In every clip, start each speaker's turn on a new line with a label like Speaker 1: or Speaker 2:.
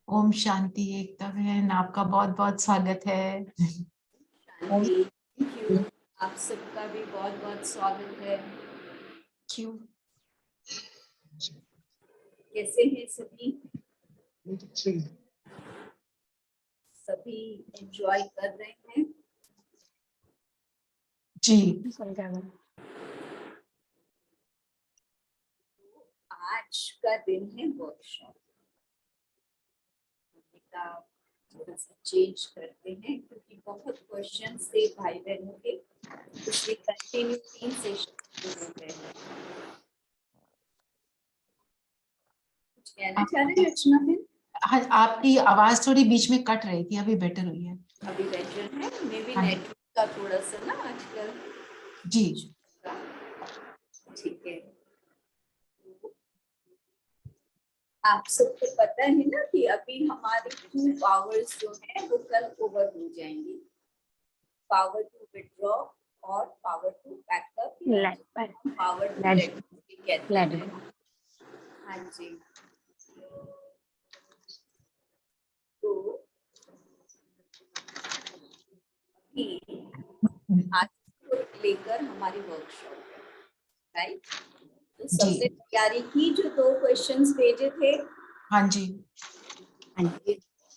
Speaker 1: ओम शांति एकता बहन, आपका बहुत बहुत स्वागत है।
Speaker 2: शांति, थैंक यू। आप सबका भी बहुत बहुत स्वागत है।
Speaker 1: क्यों?
Speaker 2: कैसे हैं सभी? सभी एंजॉय कर रहे हैं?
Speaker 1: जी।
Speaker 2: आज का दिन है वर्कशॉप का, थोड़ा सा चेंज करते हैं क्योंकि बहुत क्वेश्चंस थे भाई बहनों के, इसलिए कंटिन्यू 3 सेशन हो गए हैं। कुछ कहना चाह रहे हैं रचना बहन?
Speaker 1: हाँ, आपकी आवाज थोड़ी बीच में कट रही थी, अभी बेटर हुई है।
Speaker 2: अभी बेटर है, मे बी
Speaker 1: हाँ जी।
Speaker 2: नेटवर्क का थोड़ा सा ना आजकल।
Speaker 1: जी।
Speaker 2: ठीक है। आप सबको पता है ना कि अभी हमारे 2 पावर्स जो है वो कल ओवर हो जाएंगी, पावर टू विड्रॉ और power to backup, power to let कहते हैं। हाँ जी, तो अभी आज को लेकर हमारी वर्कशॉप है, राइट? तो
Speaker 1: जी।
Speaker 2: सबने तैयारी की, जो 2 क्वेश्चंस भेजे थे।
Speaker 1: हाँ जी।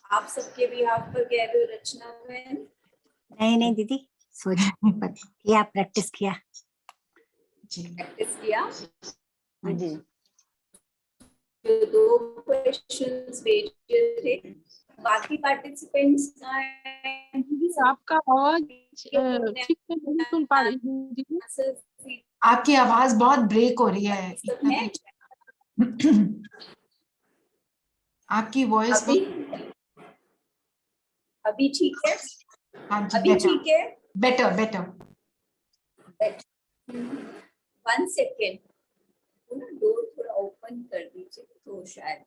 Speaker 2: आप सबके भी हाथ पर कह रहे हो रचना बहन?
Speaker 3: नहीं दीदी, सोच किया, प्रैक्टिस किया
Speaker 1: जी।
Speaker 2: प्रैक्टिस किया।
Speaker 3: हाँ जी।
Speaker 2: जो 2 क्वेश्चंस भेजे थे, बाकी पार्टिसिपेंट्स
Speaker 4: आपका आवाज ठीक से नहीं सुन पा रही हूँ दीदी।
Speaker 1: आपकी आवाज बहुत ब्रेक हो रही है,
Speaker 2: सब है
Speaker 1: आपकी वॉइस
Speaker 2: अभी? अभी ठीक है?
Speaker 1: हाँ जी,
Speaker 2: अभी ठीक है?
Speaker 1: Better better.
Speaker 2: 1 सेकेंड, डोर थोड़ा ओपन कर दीजिए तो शायद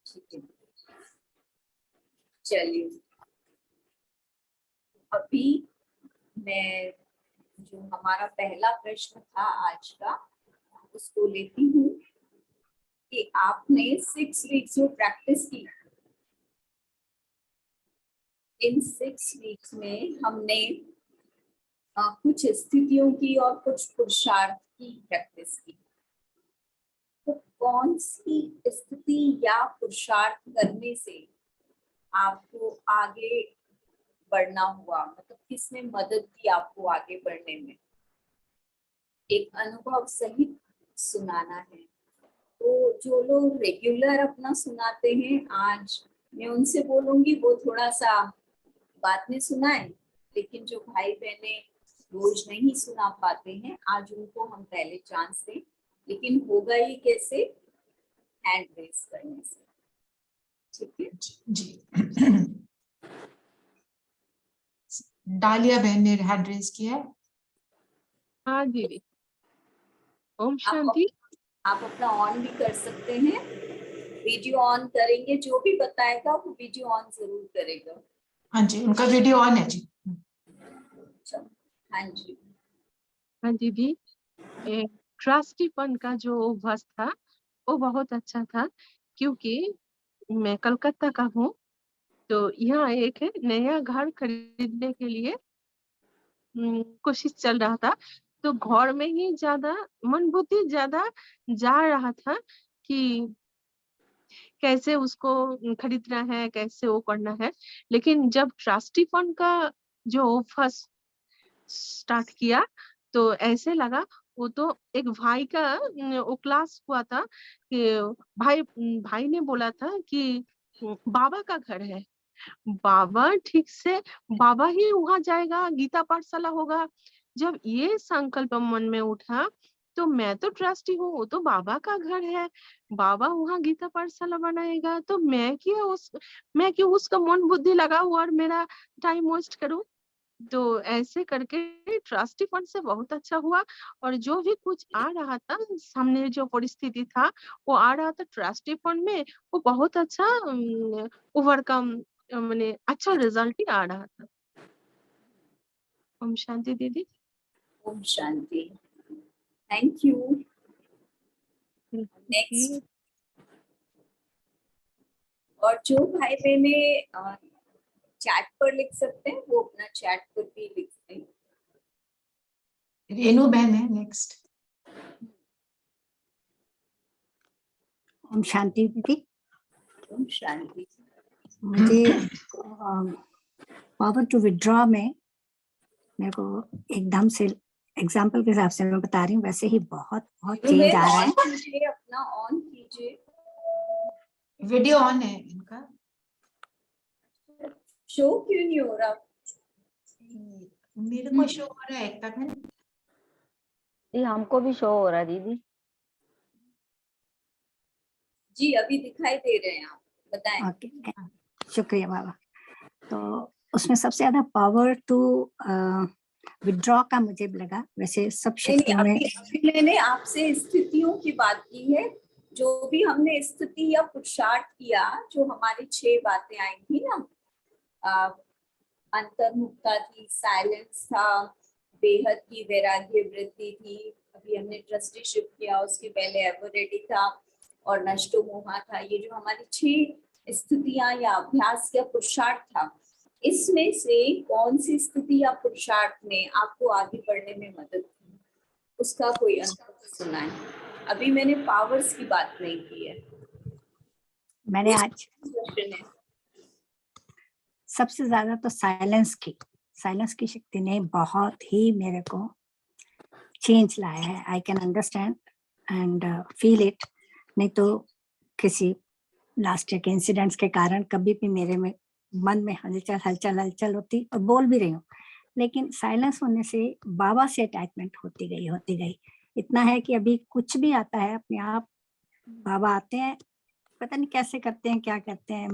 Speaker 2: ठीक है। चलिए, अभी मैं जो हमारा पहला प्रश्न था आज का, उसको लेती हूँ कि आपने 6 वीक्स में प्रैक्टिस की। इन 6 वीक्स में हमने कुछ स्थितियों की और कुछ पुरुषार्थ की प्रैक्टिस की। तो कौन सी स्थिति या पुरुषार्थ करने से आपको आगे बढ़ना हुआ, मतलब किसने मदद की आपको आगे बढ़ने में? एक अनुभव सहित सुनाना है। तो जो लोग रेगुलर अपना सुनाते हैं, आज मैं उनसे बोलूंगी वो थोड़ा सा बाद में सुनाएं, लेकिन जो भाई बहने रोज नहीं सुना पाते हैं, आज उनको हम पहले चांस दें। लेकिन होगा ये कैसे? हैंड रेस करने से, ठीक है?
Speaker 1: जी। डालिया बहन ने हैंड रेज किया है।
Speaker 4: हाँ दीदी, ओम
Speaker 2: आप
Speaker 4: शांति।
Speaker 2: अपना ऑन भी कर सकते हैं, वीडियो ऑन करेंगे, जो भी बताएगा वो वीडियो ऑन जरूर करेगा।
Speaker 1: हाँ जी, उनका वीडियो ऑन है जी।
Speaker 2: हाँ जी।
Speaker 4: हाँ दीदी, ट्रस्टी फंड का जो बस था वो बहुत अच्छा था, क्योंकि मैं कलकत्ता का हूँ। तो यहाँ एक नया घर खरीदने के लिए कोशिश चल रहा था। तो घर में ही ज्यादा मन बुद्धि ज्यादा जा रहा था कि कैसे उसको खरीदना है, कैसे वो करना है। लेकिन जब ट्रस्टी फंड का जो फर्स्ट स्टार्ट किया तो ऐसे लगा, वो तो एक भाई का वो क्लास हुआ था कि भाई भाई ने बोला था कि बाबा का घर है, बाबा ठीक से, बाबा ही वहां जाएगा, गीता पाठशाला होगा। जब ये संकल्प मन में उठा तो मैं तो ट्रस्टी हूँ, वो तो बाबा का घर है, बाबा वहां गीता पाठशाला बनाएगा, तो मैं क्यों उसका मन बुद्धि लगा हुआ और मेरा टाइम वेस्ट करूं। तो ऐसे करके ट्रस्टी फंड से बहुत अच्छा हुआ। और जो भी कुछ आ रहा था सामने, जो परिस्थिति था वो आ रहा था ट्रस्टी फंड में, वो बहुत अच्छा ओवरकम, मैंने अच्छा रिजल्ट ही आ रहा था। ओम शांति दीदी।
Speaker 2: Om Shanti, thank you. Next और जो भाई बहने चैट पर लिख सकते हैं वो अपना चैट पर भी लिख सकते हैं।
Speaker 1: रेनू बहन है नेक्स्ट।
Speaker 3: ओम शांति दीदी।
Speaker 2: ओम शांति।
Speaker 3: मुझे पावर टू विड्रॉ में मेरे को एकदम से एग्जाम्पल के हिसाब से मैं बता रही हूँ, वैसे ही बहुत चेंज आ रहा है।
Speaker 2: कीजिए, अपना ऑन कीजिए।
Speaker 1: वीडियो ऑन है इनका।
Speaker 2: शो क्यों नहीं हो रहा?
Speaker 1: मेरे को शो हो रहा है एकता बहन।
Speaker 5: जी हमको भी शो हो रहा है दीदी।
Speaker 2: जी अभी दिखाई दे रहे हैं, आप बताएं।
Speaker 3: ओके, शुक्रिया बाबा। तो उसमें सबसे ज्यादा पावर टू विड्रॉ का मुझे लगा, वैसे सब शक्तियों में।
Speaker 2: अभी मैंने आपसे स्थितियों की बात की है। जो भी हमने स्थिति या पुरुषार्थ किया, जो हमारी 6 बातें आई थी ना, अंतर्मुखता थी, साइलेंस था, बेहद की वैराग्य वृत्ति थी, अभी हमने ट्रस्टीशिप किया, उसके पहले एवर रेडी था और नष्टो मोहा था। ये जो हमारी 6 स्थितियां या अभ्यास या पुरुषार्थ था, इसमें से कौन सी स्थिति या पुरुषार्थ ने आपको आगे बढ़ने में मदद की, उसका कोई अनुभव सुनाए। अभी मैंने पावर्स की बात नहीं की है।
Speaker 3: मैंने आज सबसे ज्यादा तो साइलेंस की शक्ति ने बहुत ही मेरे को चेंज लाया है। I can understand and feel it. नहीं तो किसी लास्ट ईयर के इंसिडेंट्स के कारण कभी भी मेरे में मन में हलचल होती और बोल भी रही हूँ, लेकिन साइलेंस होने से बाबा से अटैचमेंट होती गई। इतना है कि अभी कुछ भी आता है अपने आप बाबा आते हैं, पता नहीं कैसे करते हैं, क्या करते हैं,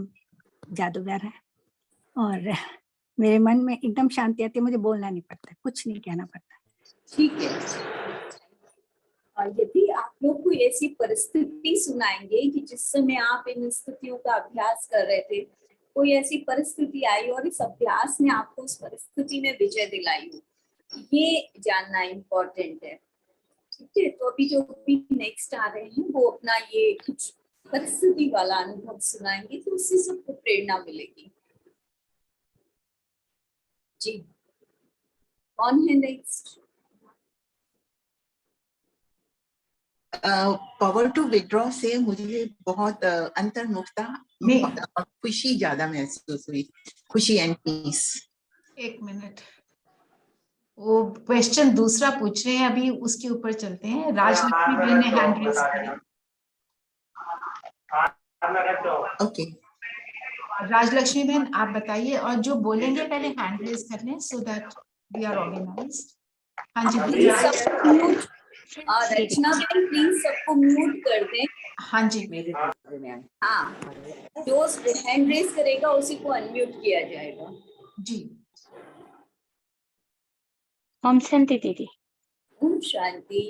Speaker 3: जादूगर है। और मेरे मन में एकदम शांति आती है, मुझे बोलना नहीं पड़ता, कुछ नहीं कहना पड़ता।
Speaker 2: ठीक है। और यदि आप लोग कोई ऐसी परिस्थिति सुनाएंगे कि जिस समय आप इन स्थितियों का अभ्यास कर रहे थे, कोई ऐसी परिस्थिति आई और इस अभ्यास ने आपको उस परिस्थिति में विजय दिलाई हो, ये जानना इम्पोर्टेंट है। ठीक है, तो अभी जो भी नेक्स्ट आ रहे हैं वो अपना ये कुछ परिस्थिति वाला अनुभव सुनाएंगे, तो उससे सबको प्रेरणा मिलेगी। जी, कौन है नेक्स्ट?
Speaker 6: पावर टू विड्रॉ से मुझे बहुत अंतर्मुखता और खुशी ज्यादा महसूस हुई, खुशी एंड पीस।
Speaker 1: एक मिनट, वो क्वेश्चन दूसरा पूछ रहे हैं, अभी उसके ऊपर चलते हैं। राजलक्ष्मी बहन ने हैंड रेज किया।
Speaker 6: ओके,
Speaker 1: राजलक्ष्मी बहन आप बताइए, और जो बोलेंगे पहले हैंड रेज कर लें so that we are organised. हाँ जी प्लीज।
Speaker 2: रचना बहन प्लीज सबको म्यूट कर दें।
Speaker 1: हाँ जी,
Speaker 2: हाँ, जो हैंड रेज करेगा उसी को अनम्यूट किया जाएगा।
Speaker 1: जी।
Speaker 5: ओम शांति दीदी।
Speaker 2: ओम शांति।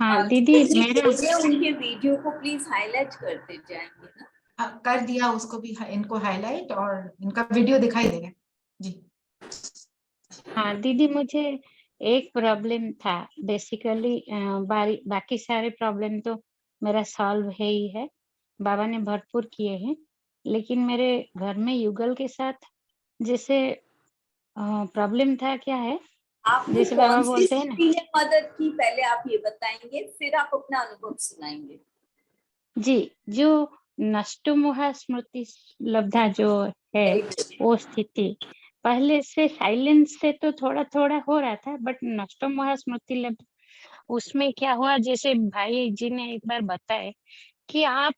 Speaker 5: हाँ दीदी, मेरा
Speaker 2: उनके वीडियो को प्लीज हाईलाइट करते जाएंगे ना।
Speaker 1: हाँ, कर दिया उसको भी, इनको हाईलाइट, और इनका वीडियो दिखाई देगा। जी
Speaker 5: हाँ दीदी, मुझे एक प्रॉब्लम था बेसिकली। बाकी सारे प्रॉब्लम तो मेरा सॉल्व है ही है, बाबा ने भरपूर किए हैं। लेकिन मेरे घर में युगल के साथ जैसे प्रॉब्लम था, क्या है जैसे बाबा बोलते हैं ना,
Speaker 2: मदद की, पहले आप ये बताएंगे फिर आप अपना अनुभव सुनाएंगे।
Speaker 5: जी, जो नष्टोमोह स्मृति लब्धा जो है वो स्थिति पहले से साइलेंस से तो थोड़ा हो रहा था, बट नष्टोमोह स्मृति लब्धा उसमें क्या हुआ, जैसे भाई जी ने एक बार बताए कि आप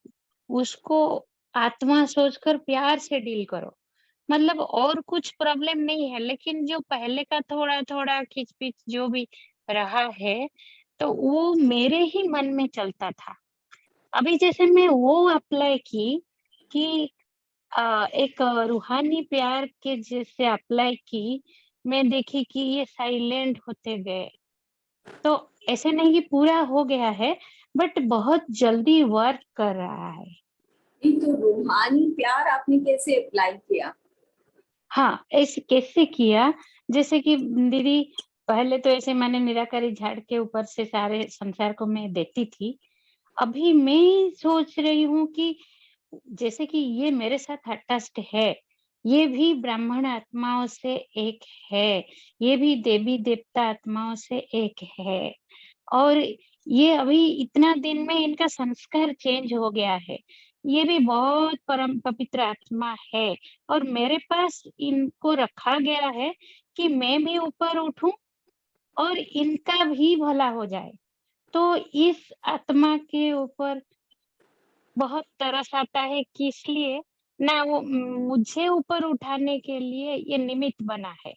Speaker 5: उसको आत्मा सोचकर प्यार से डील करो। मतलब और कुछ प्रॉब्लम नहीं है, लेकिन जो पहले का थोड़ा खिचपिच जो भी रहा है, तो वो मेरे ही मन में चलता था। अभी जैसे मैं वो अप्लाई की कि एक रूहानी प्यार के जैसे अप्लाई की, मैं देखी कि ये साइलेंट होते गए। तो ऐसे नहीं कि पूरा हो गया है, बट बहुत जल्दी वर्क कर रहा है।
Speaker 2: तो रूहानी प्यार आपने कैसे अप्लाई किया?
Speaker 5: हाँ, ऐसे कैसे किया, जैसे कि दीदी पहले तो ऐसे मैंने निराकारी झाड़ के ऊपर से सारे संसार को मैं देती थी। अभी मैं सोच रही हूँ कि जैसे कि ये मेरे साथ अटैच्ड है, ये भी ब्राह्मण आत्माओं से एक है, ये भी देवी देवता आत्माओं से एक है, और ये अभी इतना दिन में इनका संस्कार चेंज हो गया है। ये भी बहुत परम पवित्र आत्मा है, और मेरे पास इनको रखा गया है कि मैं भी ऊपर उठूं और इनका भी भला हो जाए। तो इस आत्मा के ऊपर बहुत तरस आता है कि इसलिए ना वो मुझे ऊपर उठाने के लिए ये निमित्त बना है।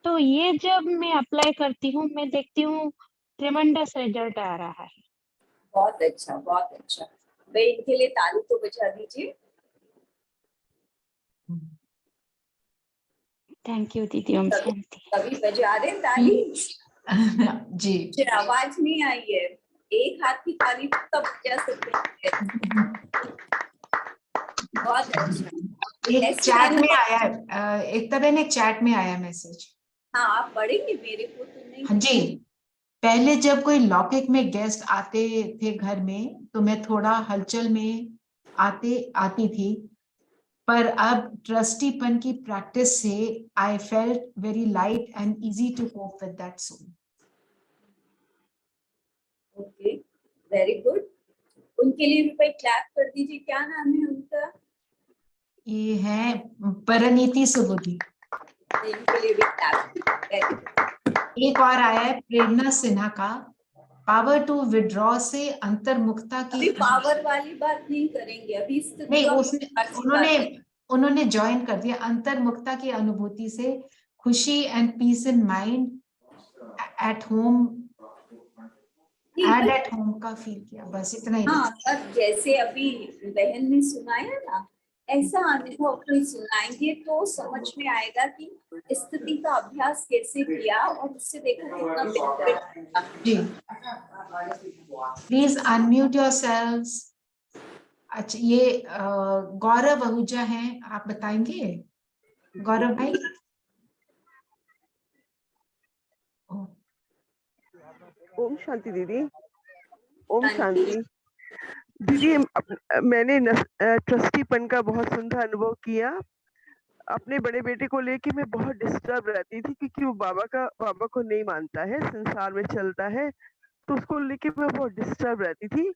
Speaker 5: तो ये जब मैं अप्लाई करती हूँ, मैं देखती हूँ ट्रेमेंडस रिजल्ट आ रहा है।
Speaker 2: बहुत अच्छा, बहुत अच्छा। भाई इनके लिए ताली तो बजा दीजिए।
Speaker 5: थैंक यू दीदी, ओम शांति।
Speaker 2: कभी बजा रहे ताली?
Speaker 1: जी
Speaker 2: मुझे आवाज नहीं आई है। एक हाथ की ताली तो तब बजा सकते हैं। बहुत अच्छा।
Speaker 1: एक
Speaker 2: ऐसे
Speaker 1: चैट
Speaker 2: रहना-
Speaker 1: में आया एकता बहन, एक चैट में आया मैसेज।
Speaker 2: हाँ, आप पढ़ेंगे, मेरे को तो नहीं।
Speaker 1: हाँ जी, पहले जब कोई लौकिक में गेस्ट आते थे घर में तो मैं थोड़ा हलचल में आती थी, पर अब ट्रस्टीपन की प्रैक्टिस से I felt very light and easy to cope with that soul.
Speaker 2: Okay, very good. उनके लिए भी कोई क्लैप कर दीजिए। क्या नाम है उनका?
Speaker 1: ये है परनीति सुबुद्धि।
Speaker 2: इनके लिए भी क्लैप।
Speaker 1: एक और आया है प्रेरणा सिन्हा का, पावर टू विड्रॉ से अंतर्मुखता की।
Speaker 2: अभी पावर वाली बात नहीं करेंगे, अभी
Speaker 1: नहीं, उन्होंने ज्वाइन कर दिया। अंतर्मुखता की अनुभूति से खुशी and peace in mind at home का फील किया, बस इतना ही।
Speaker 2: हाँ, अब जैसे अभी बहन ने सुनाया ना, ऐसा अनुभव कोई सुनाएंगे तो समझ में आएगा कि स्थिति का अभ्यास कैसे किया और उससे देखो कितना बेनिफिट।
Speaker 1: जी, प्लीज अनम्यूट योरसेल्व्स। अच्छा, ये गौरव आहूजा हैं, आप बताएंगे गौरव भाई?
Speaker 7: ओम शांति दीदी। ओम शांति दीदी। मैंने ट्रस्टीपन का बहुत सुंदर अनुभव किया। अपने बड़े बेटे को लेके मैं बहुत डिस्टर्ब रहती थी क्योंकि वो बाबा को नहीं मानता है, संसार में चलता है, तो उसको लेके मैं बहुत डिस्टर्ब रहती थी।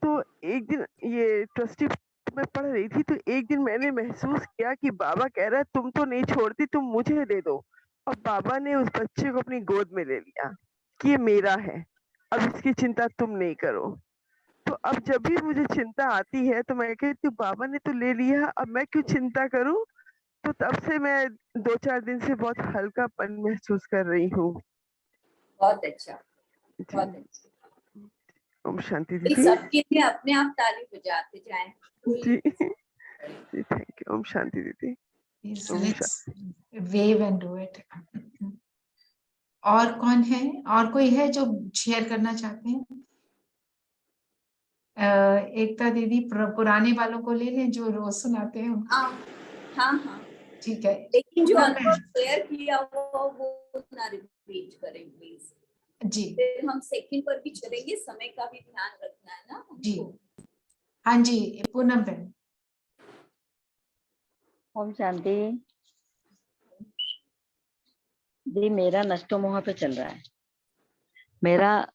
Speaker 7: तो एक दिन ये ट्रस्टी में पढ़ रही थी तो एक दिन मैंने महसूस किया कि बाबा कह रहा है तुम तो नहीं छोड़ती, तुम मुझे दे दो। और बाबा ने उस बच्चे को अपनी गोद में ले लिया कि ये मेरा है, अब इसकी चिंता तुम नहीं करो। तो अब जब भी मुझे चिंता आती है तो मैं कहती हूँ बाबा ने तो ले लिया, अब मैं क्यों चिंता करूं। तो तब से मैं 2-4 दिन से बहुत हल्कापन महसूस कर रही हूँ।
Speaker 2: बहुत अच्छा, बहुत अच्छा।
Speaker 7: ओम शांति
Speaker 2: इस
Speaker 7: दीदी।
Speaker 2: सबके लिए अपने आप ताली बजाते जाएं।
Speaker 7: जी जी, थैंक यू। ओम शांति दीदी।
Speaker 1: Let's wave and do it. और कौन है, और कोई है जो शेयर करना चाहते हैं? एकता दीदी पुराने वालों को ले लें जो रोज सुनाते हैं उनको।
Speaker 2: हाँ,
Speaker 1: ठीक है,
Speaker 2: लेकिन जो अनुभव शेयर किया वो ना रिपीट करें प्लीज
Speaker 1: जी।
Speaker 2: फिर हम सेकंड पर भी चलेंगे, समय का भी ध्यान रखना है ना हमको।
Speaker 1: जी हाँ जी, पूनम बहन।
Speaker 8: ओम शांति दी। मेरा नष्टो मोह पे चल रहा है। मेरा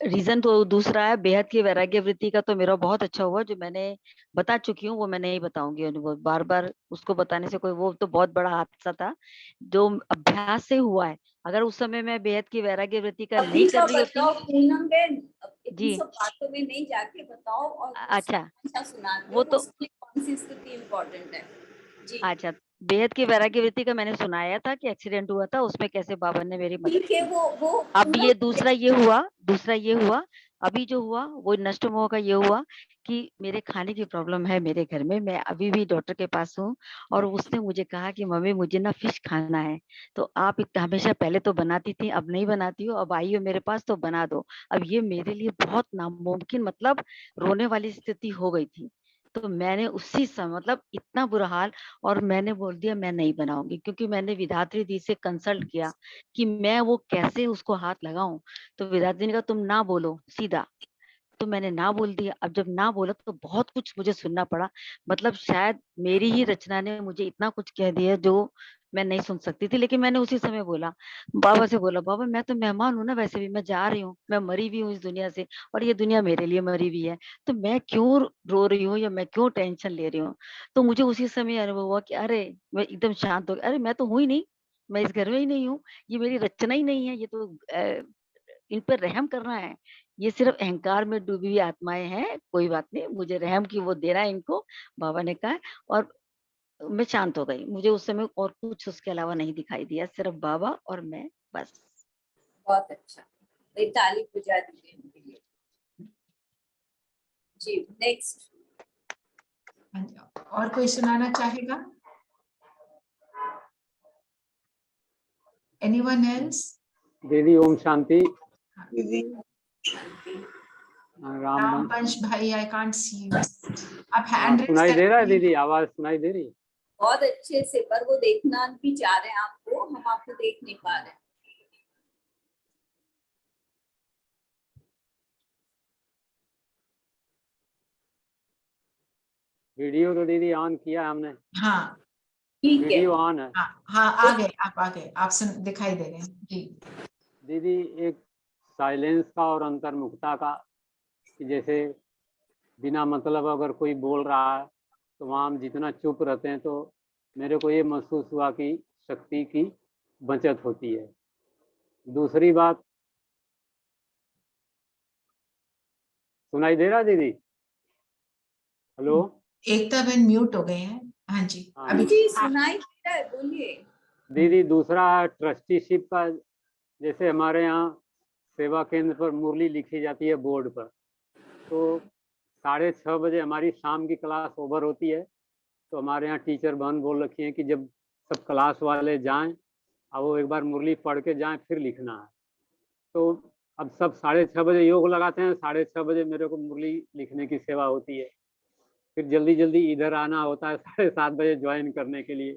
Speaker 8: रीजन तो दूसरा है, बेहद की वैराग्य वृत्ति का तो मेरा बहुत अच्छा हुआ, जो मैंने बता चुकी हूँ वो मैं नहीं बताऊंगी अनुभव बार बार उसको बताने से। कोई वो तो बहुत बड़ा हादसा था जो अभ्यास से हुआ है। अगर उस समय मैं बेहद की वैराग्य वृत्ति का नहीं कर रही होती।
Speaker 2: पूनम बहन,
Speaker 8: जी,
Speaker 2: सब बातों में नहीं जाके बताओ और
Speaker 8: अच्छा
Speaker 2: सुनाते
Speaker 8: वो तो
Speaker 2: कौन सी स्थिति इम्पोर्टेंट है जी।
Speaker 8: अच्छा, बेहद की वैराग्य वृत्ति का मैंने सुनाया था कि एक्सीडेंट हुआ था, उसमें कैसे बाबा ने मेरी मदद
Speaker 2: ठीक है, वो
Speaker 8: अब ये दूसरा ये हुआ अभी जो हुआ वो नष्ट मोह का ये हुआ कि मेरे खाने की प्रॉब्लम है मेरे घर में। मैं अभी भी डॉक्टर के पास हूँ और उसने मुझे कहा कि मम्मी मुझे ना फिश खाना है, तो आप हमेशा पहले तो बनाती थी, अब नहीं बनाती हो, अब आई हो मेरे पास तो बना दो। अब ये मेरे लिए बहुत नामुमकिन, मतलब रोने वाली स्थिति हो गई थी। तो मैंने उसी समय मतलब इतना बुरा हाल, और मैंने बोल दिया मैं नहीं बनाऊंगी, क्योंकि मैंने विधात्री दी से कंसल्ट किया कि मैं वो कैसे उसको हाथ लगाऊं। तो विधात्री ने कहा तुम ना बोलो सीधा। तो मैंने ना बोल दिया। अब जब ना बोला तो बहुत कुछ मुझे सुनना पड़ा, मतलब शायद मेरी ही रचना ने मुझे इतना कुछ कह दिया जो मैं नहीं सुन सकती थी। लेकिन मैंने उसी समय बोला, बाबा से बोला, बाबा मैं तो मेहमान हूँ ना, वैसे भी मैं जा रही हूँ, मैं मरी भी हूँ इस दुनिया से और ये दुनिया मेरे लिए मरी भी है, तो मैं क्यों रो रही हूँ या मैं क्यों टेंशन ले रही हूँ। तो मुझे उसी समय अनुभव हुआ कि अरे, मैं एकदम शांत हो गई, अरे मैं तो हूँ ही नहीं, मैं इस घर में ही नहीं हूँ, ये मेरी रचना ही नहीं है, ये तो इन पर रहम करना है, ये सिर्फ अहंकार में डूबी हुई आत्माएं हैं, कोई बात नहीं, मुझे रहम की वो देना है इनको, बाबा ने कहा। और मैं शांत हो गई, मुझे उस समय और कुछ उसके अलावा नहीं दिखाई दिया, सिर्फ बाबा और मैं, बस।
Speaker 2: बहुत अच्छा, एक ताली बजा दीजिए उनके लिए। जी नेक्स्ट।
Speaker 1: और कोई सुनाना चाहेगा? Anyone else?
Speaker 9: दीदी ओम शांति।
Speaker 7: दीदी
Speaker 1: रामवंश भाई, I can't see you. आप हैंड रेज
Speaker 9: सुनाई दे रहा है
Speaker 1: करेंगे?
Speaker 9: दीदी, आवाज सुनाई दे रही है?
Speaker 2: बहुत अच्छे से, पर वो देखना भी चाह रहे हैं आपको, हम आपको देख नहीं पा रहे हैं।
Speaker 9: वीडियो तो दीदी ऑन किया हमने।
Speaker 1: हाँ
Speaker 2: ठीक है,
Speaker 9: वीडियो ऑन है।
Speaker 1: हाँ आ गए, आप आ गए, आप दिखाई दे रहे हैं जी।
Speaker 9: दीदी एक साइलेंस का और अंतर्मुखता का, कि जैसे बिना मतलब अगर कोई बोल रहा है तो वहाँ हम जितना चुप रहते हैं तो मेरे को ये महसूस हुआ कि शक्ति की बचत होती है। दूसरी बात, सुनाई दे रहा दीदी? हेलो,
Speaker 1: एकता बहन म्यूट हो गए हैं। हाँ जी, अभी
Speaker 2: जी सुनाई दे रहा है, बोलिए।
Speaker 9: दीदी दूसरा ट्रस्टीशिप का, जैसे हमारे यहाँ सेवा केंद्र पर मुरली लिखी जाती है बोर्ड पर, तो 6:30 बजे हमारी शाम की क्लास ओवर होती है, तो हमारे यहाँ टीचर बहन बोल रखी है कि जब सब क्लास वाले जाएं और वो एक बार मुरली पढ़ के जाएं फिर लिखना है। तो अब सब 6:30 बजे योग लगाते हैं, 6:30 बजे मेरे को मुरली लिखने की सेवा होती है, फिर जल्दी जल्दी इधर आना होता है 7:30 बजे ज्वाइन करने के लिए।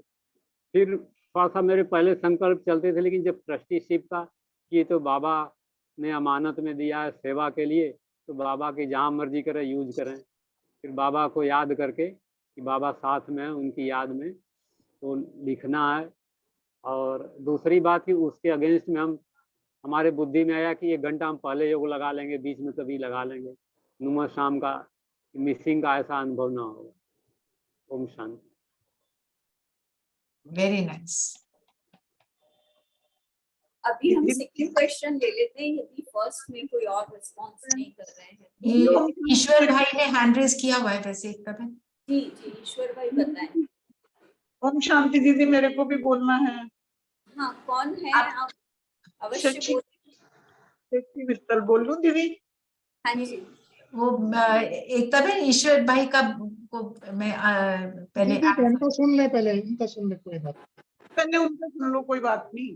Speaker 9: फिर थोड़ा सा मेरे पहले संकल्प चलते थे, लेकिन जब ट्रस्टीशिप का कि तो बाबा ने अमानत में दिया है सेवा के लिए, तो बाबा की जहाँ मर्जी करें यूज करें। फिर बाबा को याद करके कि बाबा साथ में है, उनकी याद में तो लिखना है। और दूसरी बात कि उसके अगेंस्ट में हमारे बुद्धि में आया कि 1 घंटा हम पहले योग लगा लेंगे, बीच में कभी लगा लेंगे, नुमा शाम का मिसिंग का ऐसा अनुभव ना होगा। ओम शांति।
Speaker 1: Very nice.
Speaker 2: अभी हम सेकंड क्वेश्चन ले लेते हैं, यदि फर्स्ट में कोई और रिस्पॉन्स नहीं कर रहे हैं।
Speaker 1: ये ईश्वर भाई ने हैंड रेज किया हुआ है वैसे एकता बहन।
Speaker 2: जी जी, ईश्वर भाई बताएं।
Speaker 10: ओम शांति दीदी, मेरे को भी बोलना है।
Speaker 2: हाँ, कौन है आप? अवश्य
Speaker 10: शशि
Speaker 2: बोलिए।
Speaker 10: मित्तल बोल लूं दीदी?
Speaker 2: हाँ जी,
Speaker 1: वो एकता बहन ईश्वर भाई का को मैं पहले
Speaker 11: इनका सुन ले, पहले इनका सुन ले, कोई बात।
Speaker 10: पहले उनका सुन लो, कोई बात नहीं।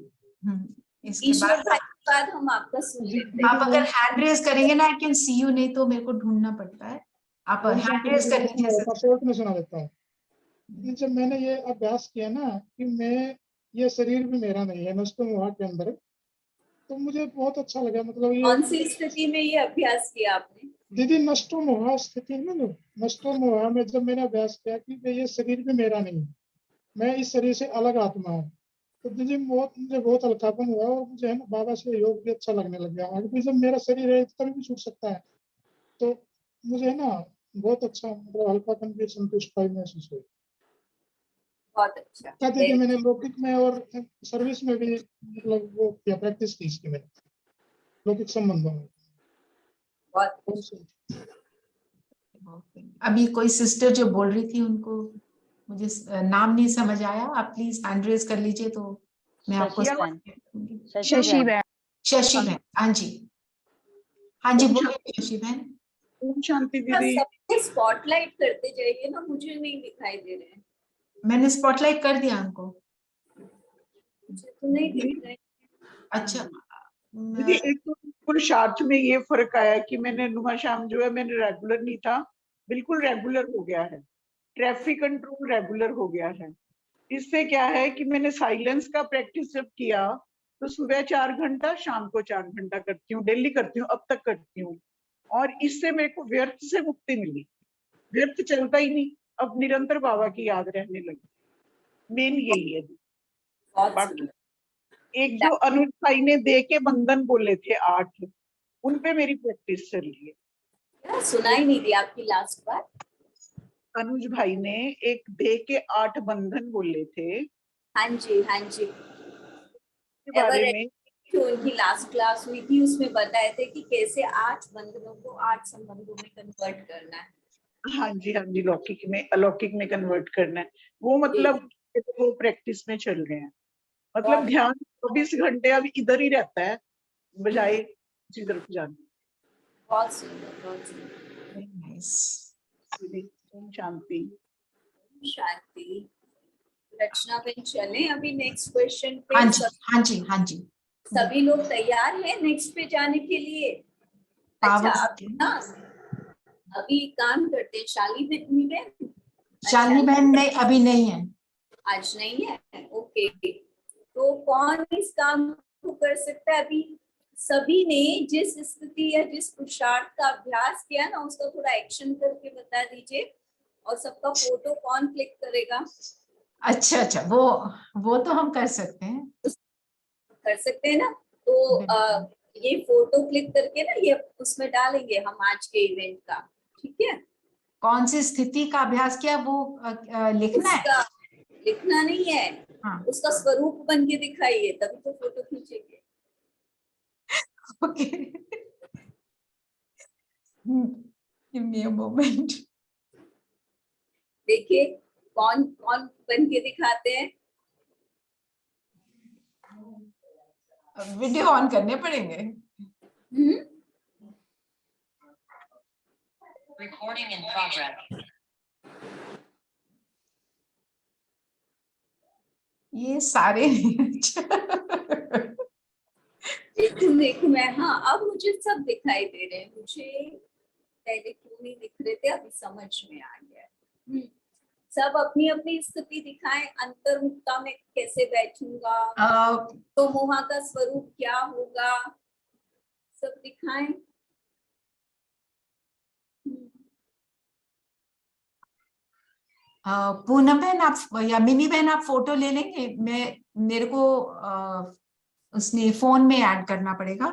Speaker 1: इसके
Speaker 2: ईश्वर
Speaker 1: बाद
Speaker 2: भाई के बाद हम आपका सुन लेते हैं।
Speaker 1: आप अगर हैंड रेज करेंगे ना, आई कैन सी यू, नहीं तो मेरे को ढूंढना पड़ता है। आप हैंड रेज कर लीजिए।
Speaker 11: शॉर्ट में सुना देता हूँ। जब मैंने ये अभ्यास किया ना कि मैं, ये शरीर भी मेरा नहीं है, नष्ट मोह के अंदर, तो मुझे बहुत अच्छा लगा। मतलब ये
Speaker 2: कौन सी स्थिति में ये अभ्यास किया आपने?
Speaker 11: दीदी नष्टो मोह स्थिति है ना, जो नष्टो मोह में जब मैंने अभ्यास किया कि ये शरीर भी मेरा नहीं है, मैं इस शरीर से अलग आत्मा हूँ, तो दीदी मुझे बहुत हल्कापन हुआ और मुझे है ना बाबा से योग भी अच्छा लगने लग गया। अगर जब मेरा शरीर है तभी भी छूट सकता है, तो मुझे है ना बहुत अच्छा, मतलब हल्कापन भी, संतुष्टि महसूस हुई।
Speaker 2: बहुत अच्छा।
Speaker 11: क्या दीदी, मैंने लौकिक में और सर्विस में भी मतलब वो किया, प्रैक्टिस की इसकी मैंने लौकिक संबंधों में।
Speaker 1: अभी कोई सिस्टर जो बोल रही थी, उनको मुझे नाम नहीं समझ आया, आप प्लीज हैंड रेज कर लीजिए तो मैं आपको
Speaker 5: शशि बहन।
Speaker 1: शशि बहन, हाँ जी, हाँ जी बोलिए शशि बहन।
Speaker 10: ओम शांति दीदी।
Speaker 2: सबके स्पॉटलाइट करते जाइए ना, मुझे नहीं दिखाई दे रहे हैं।
Speaker 1: मैंने स्पॉटलाइट कर दिया उनको।
Speaker 2: मुझे तो नहीं दिख रहे।
Speaker 1: अच्छा
Speaker 10: दीदी, एक तो पुरुषार्थ में ये फर्क आया कि मैंने नुमा शाम जो है, मैंने रेगुलर नहीं था, बिल्कुल रेगुलर हो गया है। ट्रैफिक कंट्रोल रेगुलर हो गया है। इससे क्या है कि मैंने साइलेंस का प्रैक्टिस जब किया तो सुबह 4 घंटा, शाम को 4 घंटा करती हूँ, डेली करती हूँ, अब तक करती हूँ। और इससे मेरे को व्यर्थ से मुक्ति मिली। व्यर्थ चलता ही नहीं, अब निरंतर बाबा की याद रहने लगी। मेन यही है। बाकी एक जो अनुज भाई ने दे के बंधन बोले थे 8, उन पे मेरी प्रैक्टिस चल रही है।
Speaker 2: सुनाई नहीं दी आपकी लास्ट बात।
Speaker 10: अनुज भाई ने एक दे के 8 बंधन बोले थे।
Speaker 2: हाँ जी, हाँ जी।
Speaker 10: के बारे में
Speaker 2: जो उनकी लास्ट क्लास हुई थी उसमें बताए थे कि कैसे 8 बंधनों को 8 संबंधों में कन्वर्ट करना है।
Speaker 10: हाँ जी, हाँ जी, लौकिक में अलौकिक में कन्वर्ट करना है। वो मतलब वो प्रैक्टिस में चल रहे हैं। मतलब ध्यान 24 घंटे अब इधर ही रहता है बजाय दूसरी तरफ जाने।
Speaker 2: बहुत सुंदर, बहुत सुंदर।
Speaker 10: ओम शांति।
Speaker 2: शांति। रचना बेन चले अभी नेक्स्ट क्वेश्चन पे।
Speaker 1: हाँ जी, हाँ जी, हाँ जी।
Speaker 2: सभी लोग तैयार हैं नेक्स्ट पे जाने के लिए? अच्छा, अभी काम करते हैं शालिनी बहन।
Speaker 1: शालिनी बहन नहीं, अभी नहीं है,
Speaker 2: आज नहीं है। ओके, तो कौन इस काम को कर सकता है? अभी सभी ने जिस स्थिति या जिस पुरुषार्थ का अभ्यास किया ना उसका थोड़ा एक्शन करके बता दीजिए। और सबका फोटो कौन क्लिक करेगा?
Speaker 1: अच्छा अच्छा, वो तो हम कर सकते हैं,
Speaker 2: कर सकते हैं ना। तो ये फोटो क्लिक करके ना ये उसमें डालेंगे हम आज के इवेंट का। ठीक है,
Speaker 1: कौन सी स्थिति का अभ्यास किया वो लिखना है?
Speaker 2: लिखना नहीं है।
Speaker 1: हाँ।
Speaker 2: उसका स्वरूप बन के दिखाइए, तभी तो फोटो खींचेंगे।
Speaker 1: Okay, give me a moment.
Speaker 2: देखिए कौन कौन बन के दिखाते हैं।
Speaker 1: वीडियो ऑन करने पड़ेंगे।
Speaker 12: Recording in progress.
Speaker 1: ये सारे
Speaker 2: देखो मैं, हाँ अब मुझे सब दिखाई दे रहे हैं। मुझे पहले क्यों नहीं दिख रहे थे, अभी समझ में आ गया। सब अपनी अपनी स्थिति दिखाएं। अंतर्मुखता में कैसे बैठूंगा, तो मोहा का स्वरूप क्या होगा, सब दिखाएं।
Speaker 1: पूनम बहन आप या मिनी बहन आप फोटो ले लेंगे? मेरे को उसने फोन में ऐड करना पड़ेगा।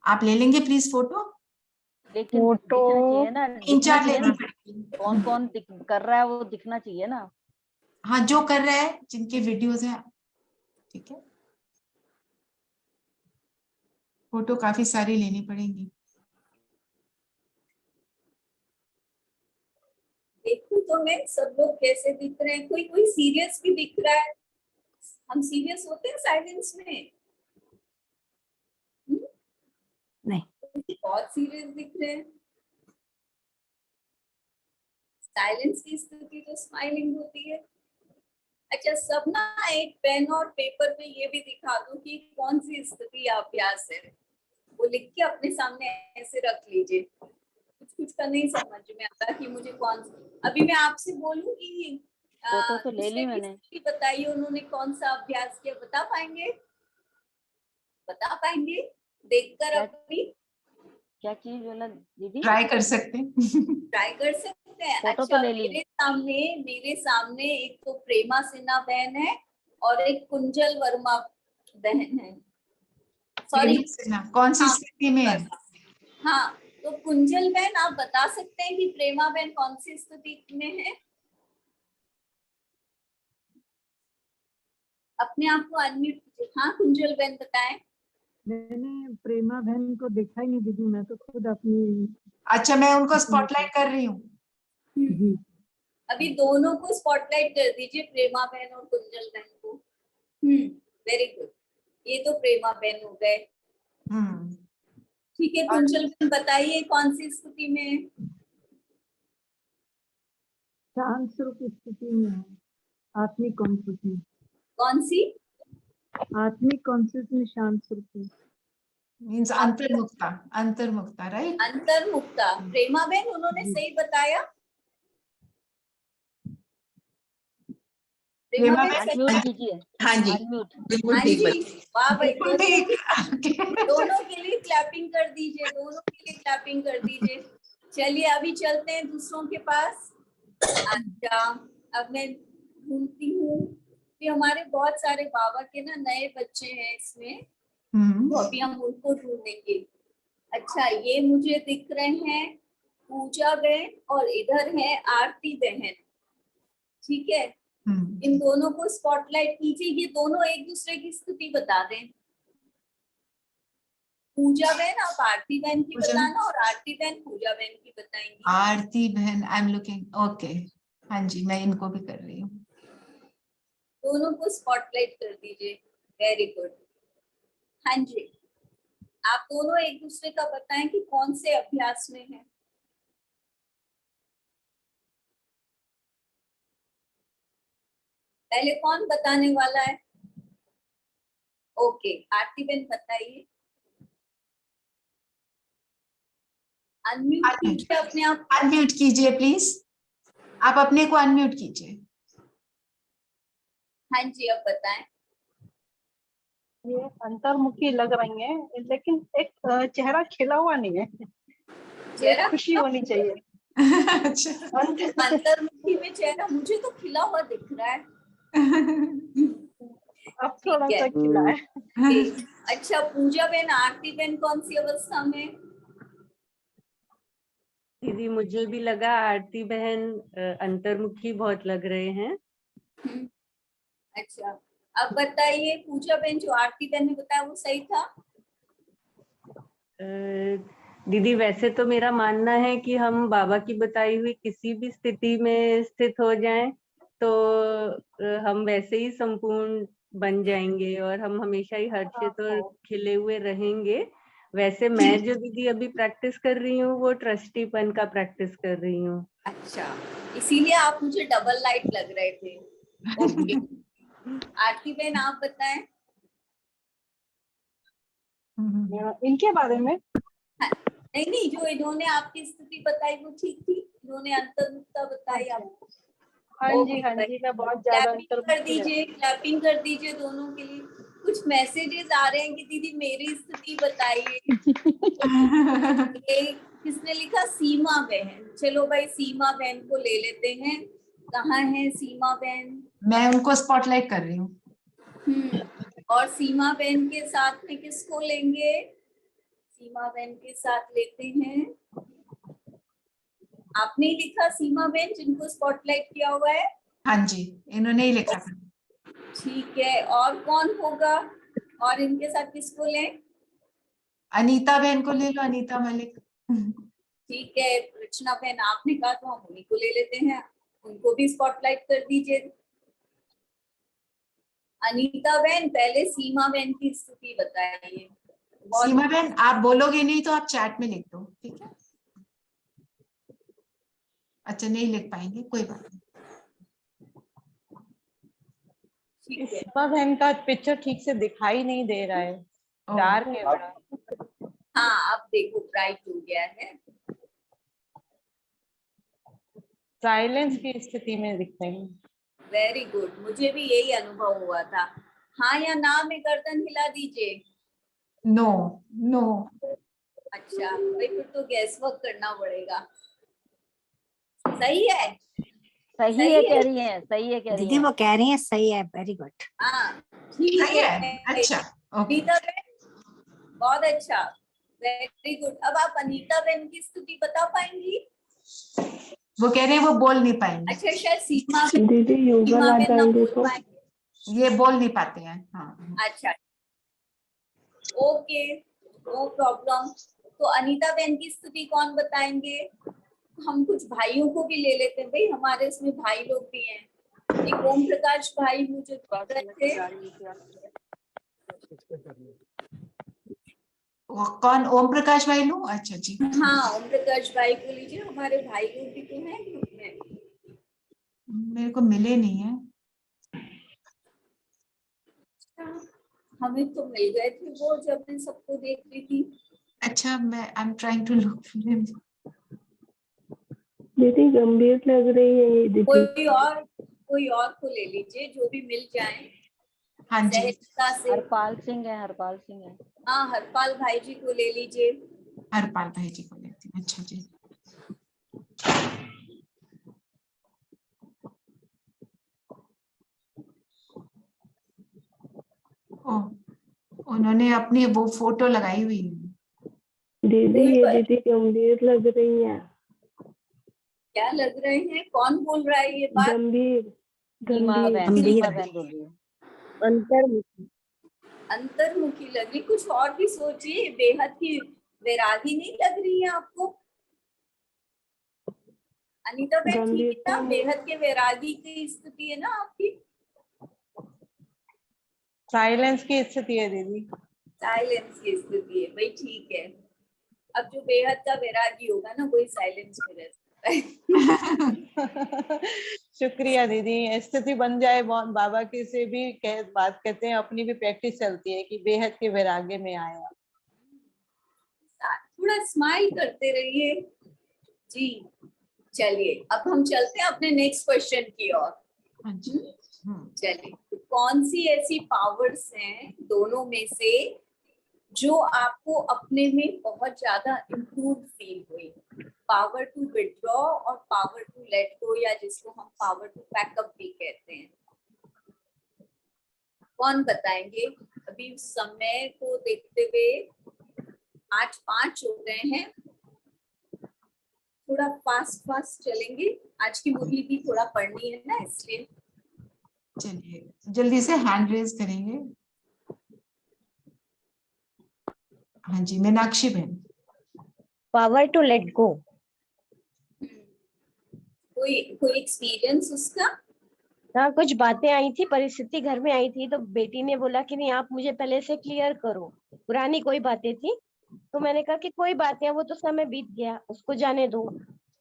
Speaker 1: आप ले लेंगे प्लीज फोटो?
Speaker 8: लेकिन दिखना चाहिए ना,
Speaker 1: 3-4 लेनी पड़ेगी।
Speaker 8: कौन कौन कर रहा है वो दिखना चाहिए ना।
Speaker 1: हाँ, जो कर रहा है, जिनके वीडियोस हैं। ठीक है, फोटो काफी सारी लेनी पड़ेंगी।
Speaker 2: देखो तो मैं सब लोग कैसे दिख रहे हैं। कोई कोई सीरियस भी दिख रहा है। हम सीरियस होते हैं साइलेंस में?
Speaker 3: नहीं,
Speaker 2: बहुत सीरियस दिख रहे हैं। साइलेंस की स्थिति तो स्माइलिंग होती है। अच्छा, सब ना एक पेन और पेपर पे ये भी दिखा दो कि कौन सी स्थिति या अभ्यास है। वो लिख के अपने सामने ऐसे रख लीजिए। कुछ का नहीं समझ में आता कि मुझे कौन सी। अभी मैं आपसे बोलूं कि
Speaker 8: फोटो तो ले ली मैंने।
Speaker 2: बताइए उन्होंने कौन सा अभ्यास किया, बता पाएंगे? बता पाएंगे देखकर? अभी
Speaker 8: क्या चीज बोला दीदी?
Speaker 1: ट्राई कर सकते हैं।
Speaker 2: ट्राई कर सकते हैं।
Speaker 8: फोटो
Speaker 2: अच्छा,
Speaker 8: तो ले ली।
Speaker 2: मेरे सामने एक तो प्रेमा सिन्हा बहन है और एक कुंजल वर्मा बहन है। सॉरी,
Speaker 1: कौन सी स्थिति में है?
Speaker 2: हाँ, तो कुंजल बहन आप बता सकते हैं कि प्रेमा बहन कौन सी स्थिति में है? अपने आप को अनम्यूट कीजिए। हाँ कुंजल बहन बताएं।
Speaker 13: मैंने प्रेमा बहन को देखा ही नहीं दीदी, मैं तो खुद अपनी।
Speaker 1: अच्छा, मैं उनको स्पॉटलाइट कर रही हूँ।
Speaker 2: अभी दोनों को स्पॉटलाइट कर दीजिए, प्रेमा बहन और कुंजल बहन को। Very good. ये तो प्रेमा बहन हो गए। ठीक है, कुंजल बहन बताइए कौन सी स्थिति में?
Speaker 13: शांत स्वरूप स्थिति में है। आत्मिक कॉन्शियस में।
Speaker 2: कौन सी?
Speaker 13: आत्मिक कॉन्शियस में शांत स्वरूप।
Speaker 1: मींस अंतर्मुक्ता। अंतर्मुक्ता, राइट?
Speaker 2: अंतर्मुक्ता। प्रेमा बहन उन्होंने सही बताया। प्रेमा
Speaker 1: प्रेमा
Speaker 2: बहन
Speaker 8: अनम्यूट कीजिए,
Speaker 6: हाँ जी
Speaker 8: अनम्यूट।
Speaker 6: बिल्कुल
Speaker 2: हाँ
Speaker 6: ठीक
Speaker 2: जी,
Speaker 6: बताया।
Speaker 2: वाह भाई,
Speaker 1: बिल्कुल ठीक।
Speaker 2: दोनों के लिए क्लैपिंग कर दीजिए, दोनों के लिए क्लैपिंग कर दीजिए। चलिए अभी चलते हैं दूसरों के पास। अच्छा, अब मैं ढूंढती हूँ कि हमारे बहुत सारे बाबा के ना नए बच्चे हैं इसमें, तो अभी हम उनको ढूंढेंगे। अच्छा, ये मुझे दिख रहे हैं पूजा बहन और इधर है आरती बहन, ठीक है। इन दोनों को स्पॉटलाइट कीजिए, ये दोनों एक दूसरे की स्थिति बता दें। पूजा बहन आप आरती बहन की बताना और आरती बहन पूजा बहन की बताएंगी।
Speaker 1: आरती बहन, आई एम लुकिंग, ओके, हाँ जी, मैं इनको भी कर रही हूँ।
Speaker 2: दोनों को स्पॉटलाइट कर दीजिए, वेरी गुड। हाँ जी, आप दोनों एक दूसरे का बताएं कि कौन से अभ्यास में है। पहले कौन बताने वाला है? ओके, आरती बहन बताइए। अनम्यूट कीजिए अपने आप।
Speaker 1: अनम्यूट कीजिए प्लीज, आप अपने को अनम्यूट कीजिए।
Speaker 2: हाँ जी, अब बताएं।
Speaker 13: ये अंतर्मुखी लग रही है, लेकिन एक चेहरा खिला हुआ नहीं है,
Speaker 2: चेहरा
Speaker 13: खुशी होनी चाहिए।
Speaker 2: अंतर्मुखी में चेहरा मुझे तो खिला हुआ दिख रहा है।
Speaker 13: अब थोड़ा सा खिला है।
Speaker 2: अच्छा, पूजा बहन आरती बहन कौन सी अवस्था में?
Speaker 14: दीदी मुझे भी लगा आरती बहन अंतर्मुखी बहुत लग रहे हैं।
Speaker 2: अच्छा, अब बताइए पूजा बहन, जो आरती बहन ने बताया वो सही था?
Speaker 14: दीदी वैसे तो मेरा मानना है कि हम बाबा की बताई हुई किसी भी स्थिति में स्थित हो जाएं तो हम वैसे ही संपूर्ण बन जाएंगे और हम हमेशा ही हर्षित और खिले हुए रहेंगे। वैसे मैं जो दीदी अभी प्रैक्टिस कर रही हूँ वो ट्रस्टीपन का प्रैक्टिस कर रही हूँ।
Speaker 2: अच्छा, इसीलिए आप मुझे डबल लाइट लग रहे थे। ओके। आरती बहन आप बताएं।
Speaker 13: इनके बारे में
Speaker 2: नहीं, जो इन्होंने आपकी स्थिति बताई वो ठीक थी, इन्होंने अंतर्मुखता बताई आपको।
Speaker 13: हाँ जी, मैं बहुत ज्यादा
Speaker 2: कर दीजिए, क्लैपिंग कर दीजिए दोनों के लिए। कुछ मैसेजेस आ रहे हैं कि दीदी मेरी स्थिति बताइए। किसने लिखा? सीमा बहन। चलो भाई, सीमा बहन को ले लेते हैं। कहाँ है सीमा बहन?
Speaker 1: मैं उनको स्पॉटलाइट कर रही हूँ।
Speaker 2: और सीमा बहन के साथ में किसको लेंगे? सीमा बहन के साथ लेते हैं, आपने ही लिखा सीमा बहन जिनको स्पॉटलाइट किया हुआ है।
Speaker 1: हाँ जी, इन्होंने ही लिखा था।
Speaker 2: ठीक है, और कौन होगा? और इनके साथ किसको लें?
Speaker 1: अनीता बहन को ले लो, अनीता मलिक।
Speaker 2: ठीक है, रचना बहन आपने कहा तो हम उन्हीं को ले लेते हैं, उनको भी स्पॉटलाइट कर दीजिए। अनीता बहन, पहले सीमा बहन की स्थिति बताइए।
Speaker 1: सीमा बहन आप बोलोगे नहीं तो आप चैट में लिख दो, ठीक है? अच्छा, नहीं लिख पाएंगे, कोई बात नहीं।
Speaker 15: सीमा बहन का पिक्चर ठीक से दिखाई नहीं दे रहा है, डार्क है बड़ा।
Speaker 2: हाँ, अब देखो ब्राइट हो गया है।
Speaker 15: साइलेंस की स्थिति में दिख रहे हैं।
Speaker 2: वेरी गुड, मुझे भी यही अनुभव हुआ था। हाँ या ना में गर्दन हिला दीजिए।
Speaker 1: No no.
Speaker 2: अच्छा भाई, फिर तो गैस वर्क करना पड़ेगा। सही है,
Speaker 8: सही है कह रही है, सही है कह रही है
Speaker 3: दीदी, वो कह रही है सही है, वेरी गुड।
Speaker 2: हाँ ठीक है,
Speaker 1: अच्छा,
Speaker 2: अनीता बहन बहुत अच्छा, वेरी गुड। अब आप अनीता बहन की स्थिति बता पाएंगी?
Speaker 1: वो कह रहे हैं वो बोल नहीं पाएंगे।
Speaker 2: अच्छा, शायद सीमा
Speaker 13: दीदी योगा
Speaker 2: सीमा बहन ना
Speaker 13: लगाएंगे
Speaker 2: बोल
Speaker 13: तो
Speaker 2: पाएंगे।
Speaker 1: ये बोल नहीं पाते हैं। हाँ,
Speaker 2: अच्छा, ओके, नो प्रॉब्लम। तो अनीता बहन की स्थिति कौन बताएंगे? हम कुछ भाइयों को भी ले लेते हैं भाई, हमारे इसमें भाई लोग भी हैं। एक ओम प्रकाश भाई मुझे थे।
Speaker 1: कौन? ओम प्रकाश भाई लूं? अच्छा जी।
Speaker 2: हाँ, ओम प्रकाश भाई को लीजिए, हमारे भाई लोग भी तो हैं ग्रुप में।
Speaker 1: मेरे को मिले नहीं है।
Speaker 2: हमें तो मिल गए थे वो, जब मैं सबको देख रही थी।
Speaker 1: अच्छा, मैं I am trying to look for him.
Speaker 13: दीदी गंभीर लग रही है ये दीदी।
Speaker 2: कोई और कोई और को ले लीजिए जो भी मिल जाए
Speaker 1: हाँ जी,
Speaker 2: सहजता से।
Speaker 8: हरपाल सिंह है, हरपाल सिंह है।
Speaker 2: हाँ, हरपाल भाई जी को ले लीजिए।
Speaker 1: हरपाल भाई जी को लेती हूँ। अच्छा जी, ओ, उन्होंने अपनी वो फोटो लगाई हुई है।
Speaker 2: दीदी, ये
Speaker 16: दीदी गंभीर लग रही है।
Speaker 2: क्या लग रहे हैं? कौन बोल रहा है ये बात?
Speaker 16: गंभीर
Speaker 8: सीमा बहन बोल रही है।
Speaker 16: अंतर्मुखी।
Speaker 2: अंतर्मुखी लग रही। कुछ और भी सोचिए। बेहद की वैरागी नहीं लग रही है आपको? अनीता बहन ठीक है ना? बेहद के वैरागी की स्थिति है ना आपकी?
Speaker 15: साइलेंस की स्थिति है दीदी।
Speaker 2: साइलेंस की स्थिति है भाई, ठीक है। अब जो बेहद का वैरागी होगा ना, वही साइलेंस में रह सकता है।
Speaker 15: शुक्रिया दीदी। स्थिति बन जाए बाबा की से भी बात कहते हैं, अपनी भी प्रैक्टिस चलती है कि बेहद के वैराग्य में आए।
Speaker 2: थोड़ा स्माइल करते रहिए जी। चलिए अब हम चलते हैं अपने नेक्स्ट क्वेश्चन की ओर। चलिए, तो कौन सी ऐसी पावर्स हैं दोनों में से जो आपको अपने में बहुत ज्यादा इम्प्रूव फील हुई? पावर टू विड्रॉ और पावर टू लेट गो, या जिसको हम पावर टू पैकअप भी कहते हैं। कौन बताएंगे? अभी समय को देखते हुए 8:05 हो गए हैं। थोड़ा फास्ट चलेंगे। आज की मुरली भी थोड़ा पढ़नी है ना, इसलिए
Speaker 1: चलिए जल्दी से हैंड रेज करेंगे। हाँ जी, मीनाक्षी बहन।
Speaker 17: Power to let go.
Speaker 2: कोई एक्सपीरियंस उसका?
Speaker 17: हाँ, कुछ बातें आई थी, परिस्थिति घर में आई थी, तो बेटी ने बोला कि नहीं आप मुझे पहले से क्लियर करो, पुरानी कोई बातें थी। तो मैंने कहा कि कोई बात नहीं, वो तो समय बीत गया, उसको जाने दो।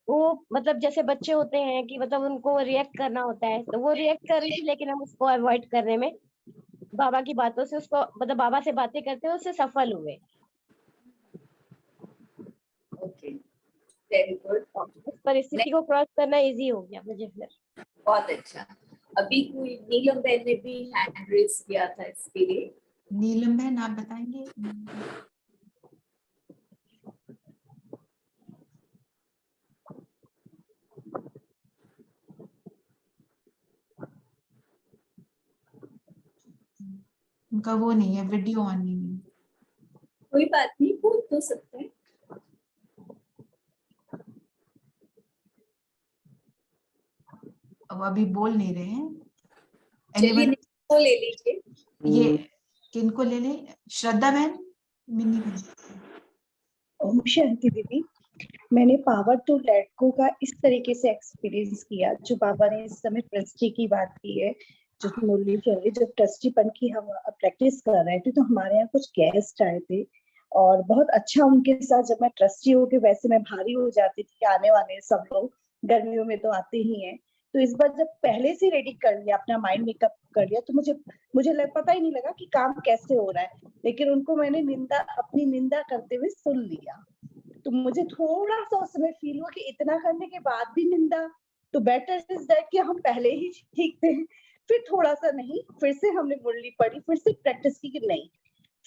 Speaker 17: वो मतलब जैसे बच्चे होते हैं कि मतलब उनको रिएक्ट करना होता है, तो वो रिएक्ट कर रही थी, लेकिन हम उसको अवॉइड करने में बाबा की बातों से उसको मतलब बाबा से बातें करते हुए उससे सफल हुए।
Speaker 2: Okay, very good.
Speaker 17: उस परिस्थिति को क्रॉस करना इजी हो गया मुझे फिर।
Speaker 2: बहुत अच्छा। अभी कोई नीलम बहन ने भी हैंड रेज किया था इसके लिए।
Speaker 1: नीलम बहन आप बताएंगे? उनका वो नहीं है, वीडियो ऑन नहीं है।
Speaker 2: कोई बात नहीं, बोल तो सकते हैं।
Speaker 1: अब अभी बोल नहीं रहे हैं।
Speaker 2: चलिए को ले लीजिए।
Speaker 1: ये किनको ले लें? श्रद्धा बहन, मिनी बहन।
Speaker 18: ओम शांति दीदी। मैंने पावर टू लेट गो का इस तरीके से एक्सपीरियंस किया, जो बाबा ने इस समय ट्रस्टी की बात की है, जो मुरली चल रही, जब ट्रस्टीपन की हम प्रैक्टिस कर रहे थे, तो हमारे यहाँ कुछ गेस्ट आए थे और बहुत अच्छा उनके साथ, जब मैं ट्रस्टी होके वैसे मैं भारी हो जाती थी कि आने वाले सब लोग गर्मियों में तो आते ही हैं, तो इस बार जब पहले से रेडी कर लिया, अपना माइंड मेकअप कर लिया, तो मुझे पता ही नहीं लगा कि काम कैसे हो रहा है, लेकिन उनको मैंने अपनी निंदा करते हुए सुन लिया। तो मुझे थोड़ा सा उस समय फील हुआ कि इतना करने के बाद भी निंदा, तो बेटर इज दैट कि हम पहले ही ठीक थे। फिर थोड़ा सा नहीं, फिर से हमने मुरली पढ़ी, फिर से प्रैक्टिस की कि नहीं,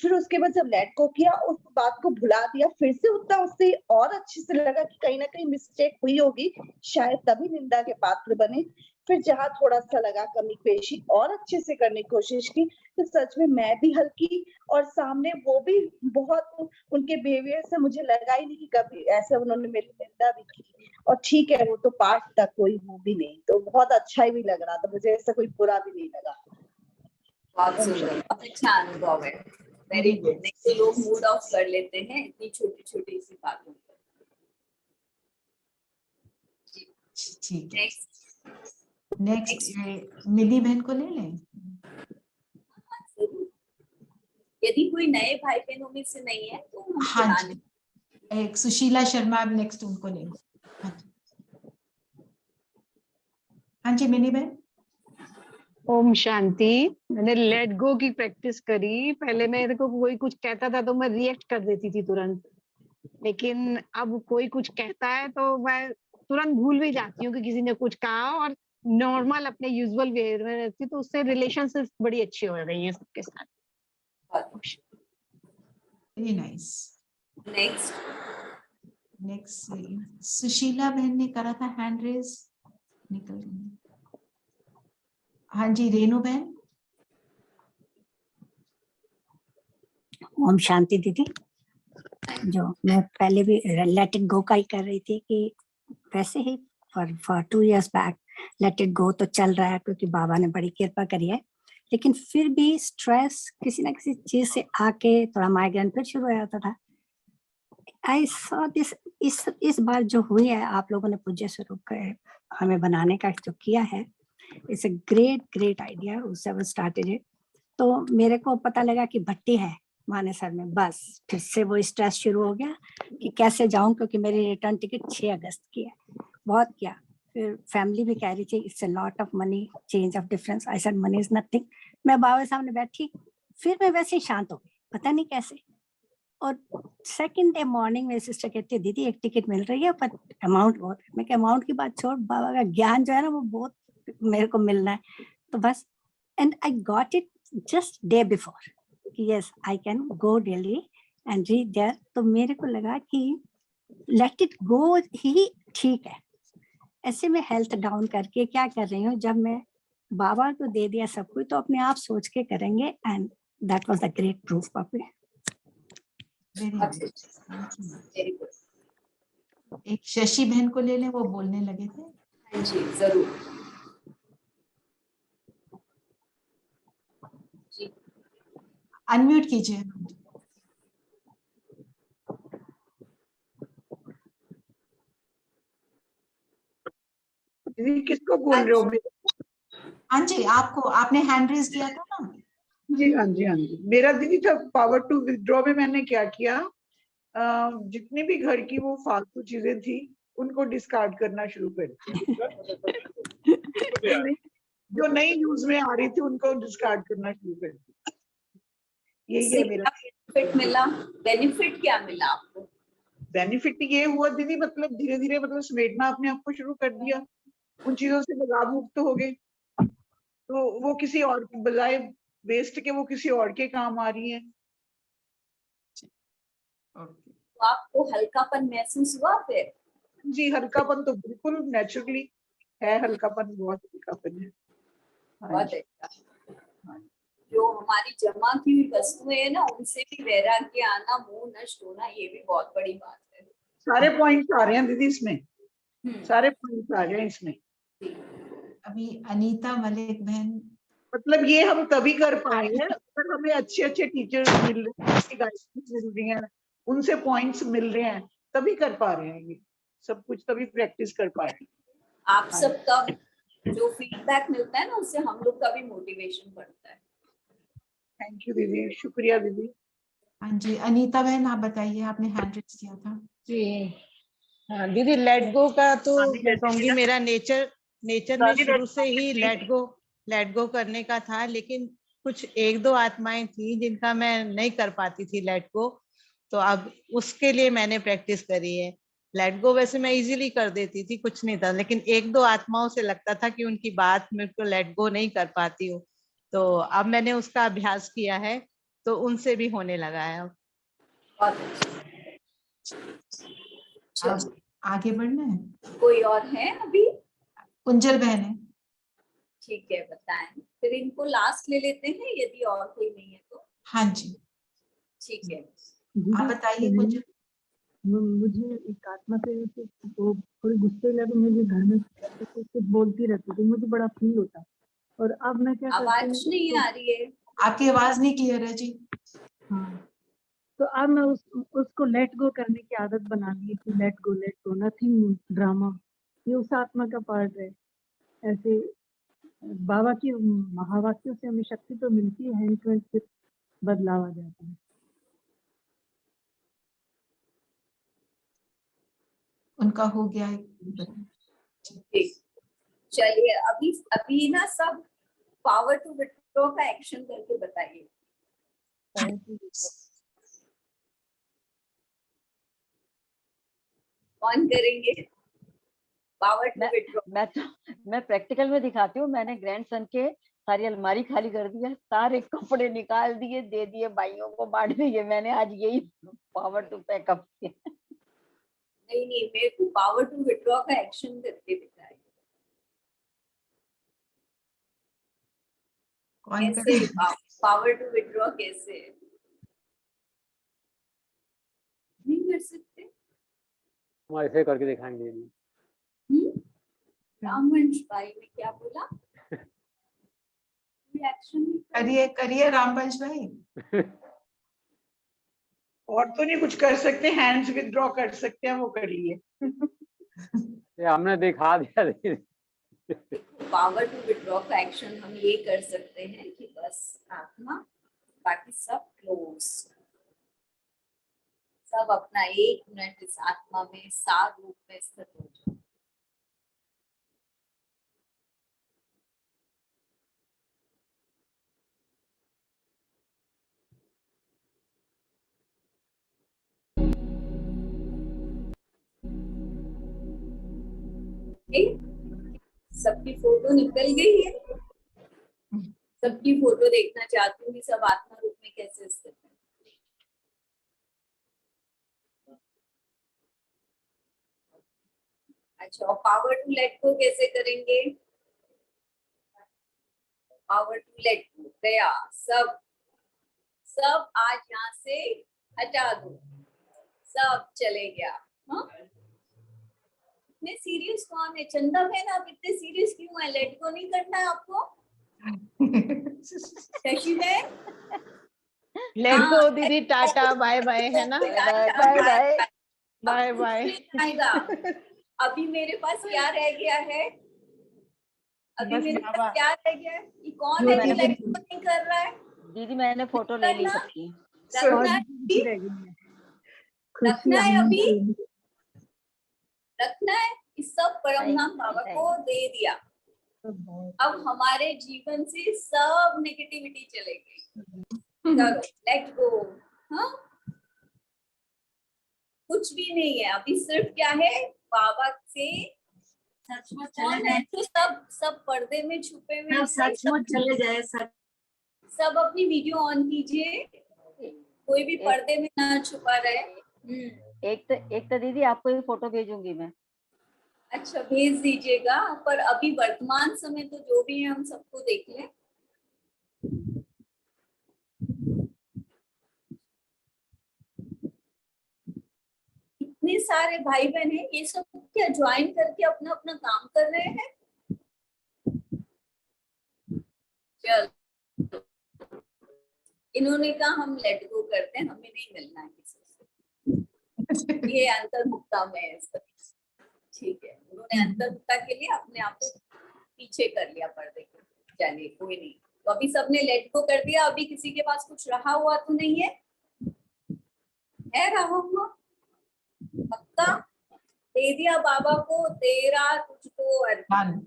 Speaker 18: फिर उसके बाद जब लेट गो किया, उस बात को भुला दिया, फिर से उतना उससे और अच्छे से लगा कि कहीं ना कहीं मिस्टेक हुई होगी, शायद तभी निंदा के पात्र बने। फिर जहाँ थोड़ा सा लगा कमी पेशी, और अच्छे से करने की कोशिश की, तो सच में मैं भी हल्की, और सामने वो भी बहुत, उनके बिहेवियर से मुझे लगा ही नहीं कि कभी ऐसे उन्होंने मेरी निंदा भी की। और ठीक है, वो तो पाठ था, कोई वो भी नहीं, तो बहुत अच्छा ही भी लग रहा था मुझे, ऐसा कोई बुरा भी नहीं लगा।
Speaker 2: बहुत सुंदर, बहुत अच्छा अनुभव है। Very good. नहीं तो लोग मूड ऑफ कर लेते हैं इतनी छोटी छोटी सी बातों पर।
Speaker 1: ठीक है, नेक्स्ट मिनी बहन को ले लें।
Speaker 2: यदि कोई नए भाई बहनों में से नहीं है तो हम
Speaker 1: हाँ जी, एक सुशीला शर्मा नेक्स्ट, उनको लेंगे। हाँ जी मिनी बहन।
Speaker 19: ओम शांति। मैंने लेट गो की प्रैक्टिस करी। पहले मेरे को कोई कुछ कहता था तो मैं रिएक्ट कर देती थी तुरंत, लेकिन अब कोई कुछ कहता है तो मैं तुरंत भूल भी जाती हूँ कि किसी ने कुछ कहा, और नॉर्मल अपने यूजुअल वे में रहती तो उससे रिलेशनशिप बड़ी अच्छी हो रही है सबके साथ।
Speaker 1: Very nice.
Speaker 2: नेक्स्ट
Speaker 1: सुशीला बहन ने करा था हैंड रेज, निकल गई। हाँ जी रेनू बहन।
Speaker 3: ओम शांति दीदी। जो मैं पहले भी लेट इट गो का ही कर रही थी कि वैसे ही for 2 years back let it go तो चल रहा है क्योंकि बाबा ने बड़ी कृपा करी है, लेकिन फिर भी स्ट्रेस किसी ना किसी चीज से आके थोड़ा माइग्रेन फिर शुरू हो जाता था। आई सॉ दिस, इस बार जो हुई है आप लोगों ने पूज्य स्वरूप का हमें बनाने का जो किया है, इट्स अ ग्रेट आइडिया, उससे वो स्टार्टेड इट। तो मेरे को पता लगा कि भट्टी है मानेसर में, बस फिर से वो स्ट्रेस शुरू हो गया कि कैसे जाऊं, क्योंकि मेरी रिटर्न टिकट 6 अगस्त की है। बहुत किया, फिर फैमिली भी कह रही थी it's a lot of money, change of difference. I said money is nothing. मैं बाबा सामने बैठी, फिर मैं वैसे ही शांत हो गई, पता नहीं कैसे। और सेकंड डे मॉर्निंग मेरी सिस्टर कहती है दीदी एक टिकट मिल रही है पर अमाउंट बहुत है। मैं क्या अमाउंट की बात छोड़, बाबा का ज्ञान जो है ना वो बहुत मेरे को मिलना है। तो बस and I got it just day before कि yes I can go daily and read there. तो मेरे को लगा कि लेट इट गो ही ठीक है। ऐसे में हेल्थ डाउन करके क्या कर रही हूँ, जब मैं बाबा को दे दिया सब कुछ तो अपने आप सोच के करेंगे, and that was the great proof पापी।
Speaker 2: Very good.
Speaker 1: एक शशि बहन को ले लें, वो बोलने लगे थे।
Speaker 2: हाँ जी जरूर जी,
Speaker 1: अनम्यूट कीजिए।
Speaker 10: दीदी किसको बोल रहे हो?
Speaker 1: हाँ जी आपको, आपने हैंड रेज किया था ना।
Speaker 10: जी हाँ जी हाँ जी। मेरा दीदी था पावर टू विथड्रॉ में मैंने क्या किया, जितनी भी घर की वो फालतू चीजें थी उनको डिस्कार्ड करना शुरू कर दिया। जो नई यूज में आ रही थी उनको डिस्कार्ड करना शुरू कर दिया। यही है मेरा
Speaker 2: बेनिफिट मिला। बेनिफिट क्या मिला आपको?
Speaker 10: बेनिफिट ये हुआ दीदी, मतलब धीरे धीरे मतलब समेटना अपने आप को शुरू कर दिया, उन चीजों से लगाव मुक्त हो गए, तो वो किसी और के बजाय वेस्ट के वो किसी और के काम आ रही है।
Speaker 2: तो आपको हल्कापन महसूस हुआ फिर?
Speaker 10: जी हल्कापन तो बिल्कुल नेचुरली है, हल्कापन बहुत हल्कापन है।
Speaker 2: बहुत अच्छा। जो हमारी जमा की हुई वस्तुएं है ना उनसे भी वैराग्य आना, मोह नष्ट होना, ये भी बहुत बड़ी बात है।
Speaker 10: सारे पॉइंट्स आ रहे हैं दीदी इसमें, सारे पॉइंट्स आ रहे हैं इसमें।
Speaker 1: अभी अनीता मलिक बहन,
Speaker 10: मतलब ये हम तभी कर पा रहे हैं अगर हमें अच्छे अच्छे टीचर्स मिल रहे हैं, गाइडेंस मिल रही है, उनसे पॉइंट्स मिल रहे हैं, तभी कर पा रहे हैं ये सब कुछ, तभी प्रैक्टिस कर पा रहे हैं।
Speaker 2: आप सबका जो फीडबैक मिलता है ना उससे हम लोग का भी मोटिवेशन बढ़ता है।
Speaker 10: थैंक यू दीदी, शुक्रिया दीदी।
Speaker 1: हाँ जी अनीता बहन आप बताइए, आपने हैंड रेज किया था।
Speaker 15: जी हाँ दीदी, लेट गो का तो मैं कहूँगी मेरा नेचर में शुरू से ही लेट गो करने का था, लेकिन कुछ 1-2 आत्माएं थी जिनका मैं नहीं कर पाती थी लेट गो, तो अब उसके लिए मैंने प्रैक्टिस करी है। लेट गो वैसे मैं इजीली कर देती थी, कुछ नहीं था, लेकिन 1-2 आत्माओं से लगता था कि उनकी बात मेरे को लेट गो नहीं कर पाती हूँ, तो अब मैंने उसका अभ्यास किया है, तो उनसे भी होने लगा है अब।
Speaker 1: अब आगे बढ़ना है।
Speaker 2: कोई और है अभी?
Speaker 1: कुंजल बहन है।
Speaker 2: ठीक है बताएं, फिर इनको लास्ट ले लेते हैं यदि और कोई नहीं है तो।
Speaker 1: हाँ जी
Speaker 2: ठीक है
Speaker 1: आप बताइए कुंजल।
Speaker 20: मुझे एक आत्मा से वो थोड़ी गुस्से लगे, मुझे घर में कुछ बोलती रहती थी, मुझे बड़ा फील होता, और अब मैं क्या करती हूँ,
Speaker 2: आवाज नहीं आ रही है
Speaker 1: आपकी, आवाज नहीं क्लियर है जी।
Speaker 20: हाँ तो अब मैं उसको लेट गो करने की आदत बना ली कि लेट गो नथिंग ड्रामा, ये उस आत्मा का पार्ट है। ऐसे बाबा की महावाक्यों से हमें शक्ति तो मिलती है, फिर बदलाव आ जाता है।
Speaker 1: उनका हो गया है।
Speaker 2: चलिए अभी ना सब पावर टू विथड्रॉ का एक्शन करके बताइए। कौन करेंगे? Power to withdraw.
Speaker 8: मैं प्रैक्टिकल में दिखाती हूँ। मैंने ग्रैंडसन के सारी अलमारी खाली कर दिया, सारे कपड़े निकाल दिए, दे दिए भाइयों को, बांट दिए। मैंने आज यही पावर टू पैकअप किया।
Speaker 2: नहीं, मेरे को पावर टू विड्रॉ का एक्शन करके दिखाए। कैसे पावर टू विड्रॉ कैसे? नहीं कर सकते?
Speaker 9: हम ऐसे करके दिखाएंगे।
Speaker 2: रामवंश भाई ने क्या बोला? एक्शन
Speaker 1: करिए रामवंश भाई।
Speaker 10: और तो नहीं कुछ कर सकते, हैंड्स विथड्रॉ कर सकते हैं, वो कर लिए।
Speaker 9: हमने दिखा दिया।
Speaker 2: पावर टू विड्रॉ का एक्शन हम ये कर सकते हैं कि बस आत्मा, बाकी सब क्लोज, सब अपना 1 मिनट इस आत्मा में सार रूप में स्थित हो जाए। सबकी फोटो निकल गई है। सबकी फोटो देखना चाहती हूँ कि सब आत्मा रूप में कैसे स्थित है। अच्छा, और पावर टू लेट गो कैसे करेंगे? पावर टू लेट गो गया, सब आज यहाँ से हटा दो, सब चले गया। हाँ, इतने सीरियस कौन है? चंदा बहन, आप इतने सीरियस क्यों है? लेट गो नहीं करना है आपको? शशि बहन,
Speaker 15: लेट गो दीदी, टाटा बाय बाय, है ना?
Speaker 8: Bye
Speaker 15: bye bye.
Speaker 2: आएगा। अभी मेरे पास क्या रह गया है? अभी मेरे पास क्या रह गया है? ये कौन है जो लेट गो नहीं कर रहा है?
Speaker 8: दीदी मैंने फोटो ले ली सबकी।
Speaker 2: रखना है अभी, रखना है। इस सब परम नाम बाबा को दे दिया। अब हमारे जीवन से सब नेगेटिविटी चले गई। चलो लेट गो। हाँ, कुछ भी नहीं है अभी, सिर्फ क्या है, बाबा से सचमुच चले जाए तो सब पर्दे में छुपे हुए सचमुच चले जाए। सब अपनी वीडियो ऑन कीजिए, कोई भी पर्दे में ना छुपा रहे।
Speaker 8: एक तो दीदी आपको ये फोटो भेजूंगी मैं।
Speaker 2: अच्छा, भेज दीजिएगा। पर अभी वर्तमान समय तो जो भी है हम सबको देख लें। इतने सारे भाई बहन हैं, ये सब क्या ज्वाइन करके अपना अपना काम कर रहे हैं? चल, इन्होंने कहा हम लेट गो करते हैं, हमें नहीं मिलना है किसी से। ये अंतर्मुक्ता में है सभी। ठीक है, उन्होंने अंतर्मुक्ता के लिए अपने आप को पीछे कर लिया पर्दे के। चलिए कोई नहीं, तो अभी सबने लेट गो कर दिया। अभी किसी के पास कुछ रहा हुआ तो नहीं है? रहा हुआ पक्का? दे दिया बाबा को, तेरा तुझको अर्पण।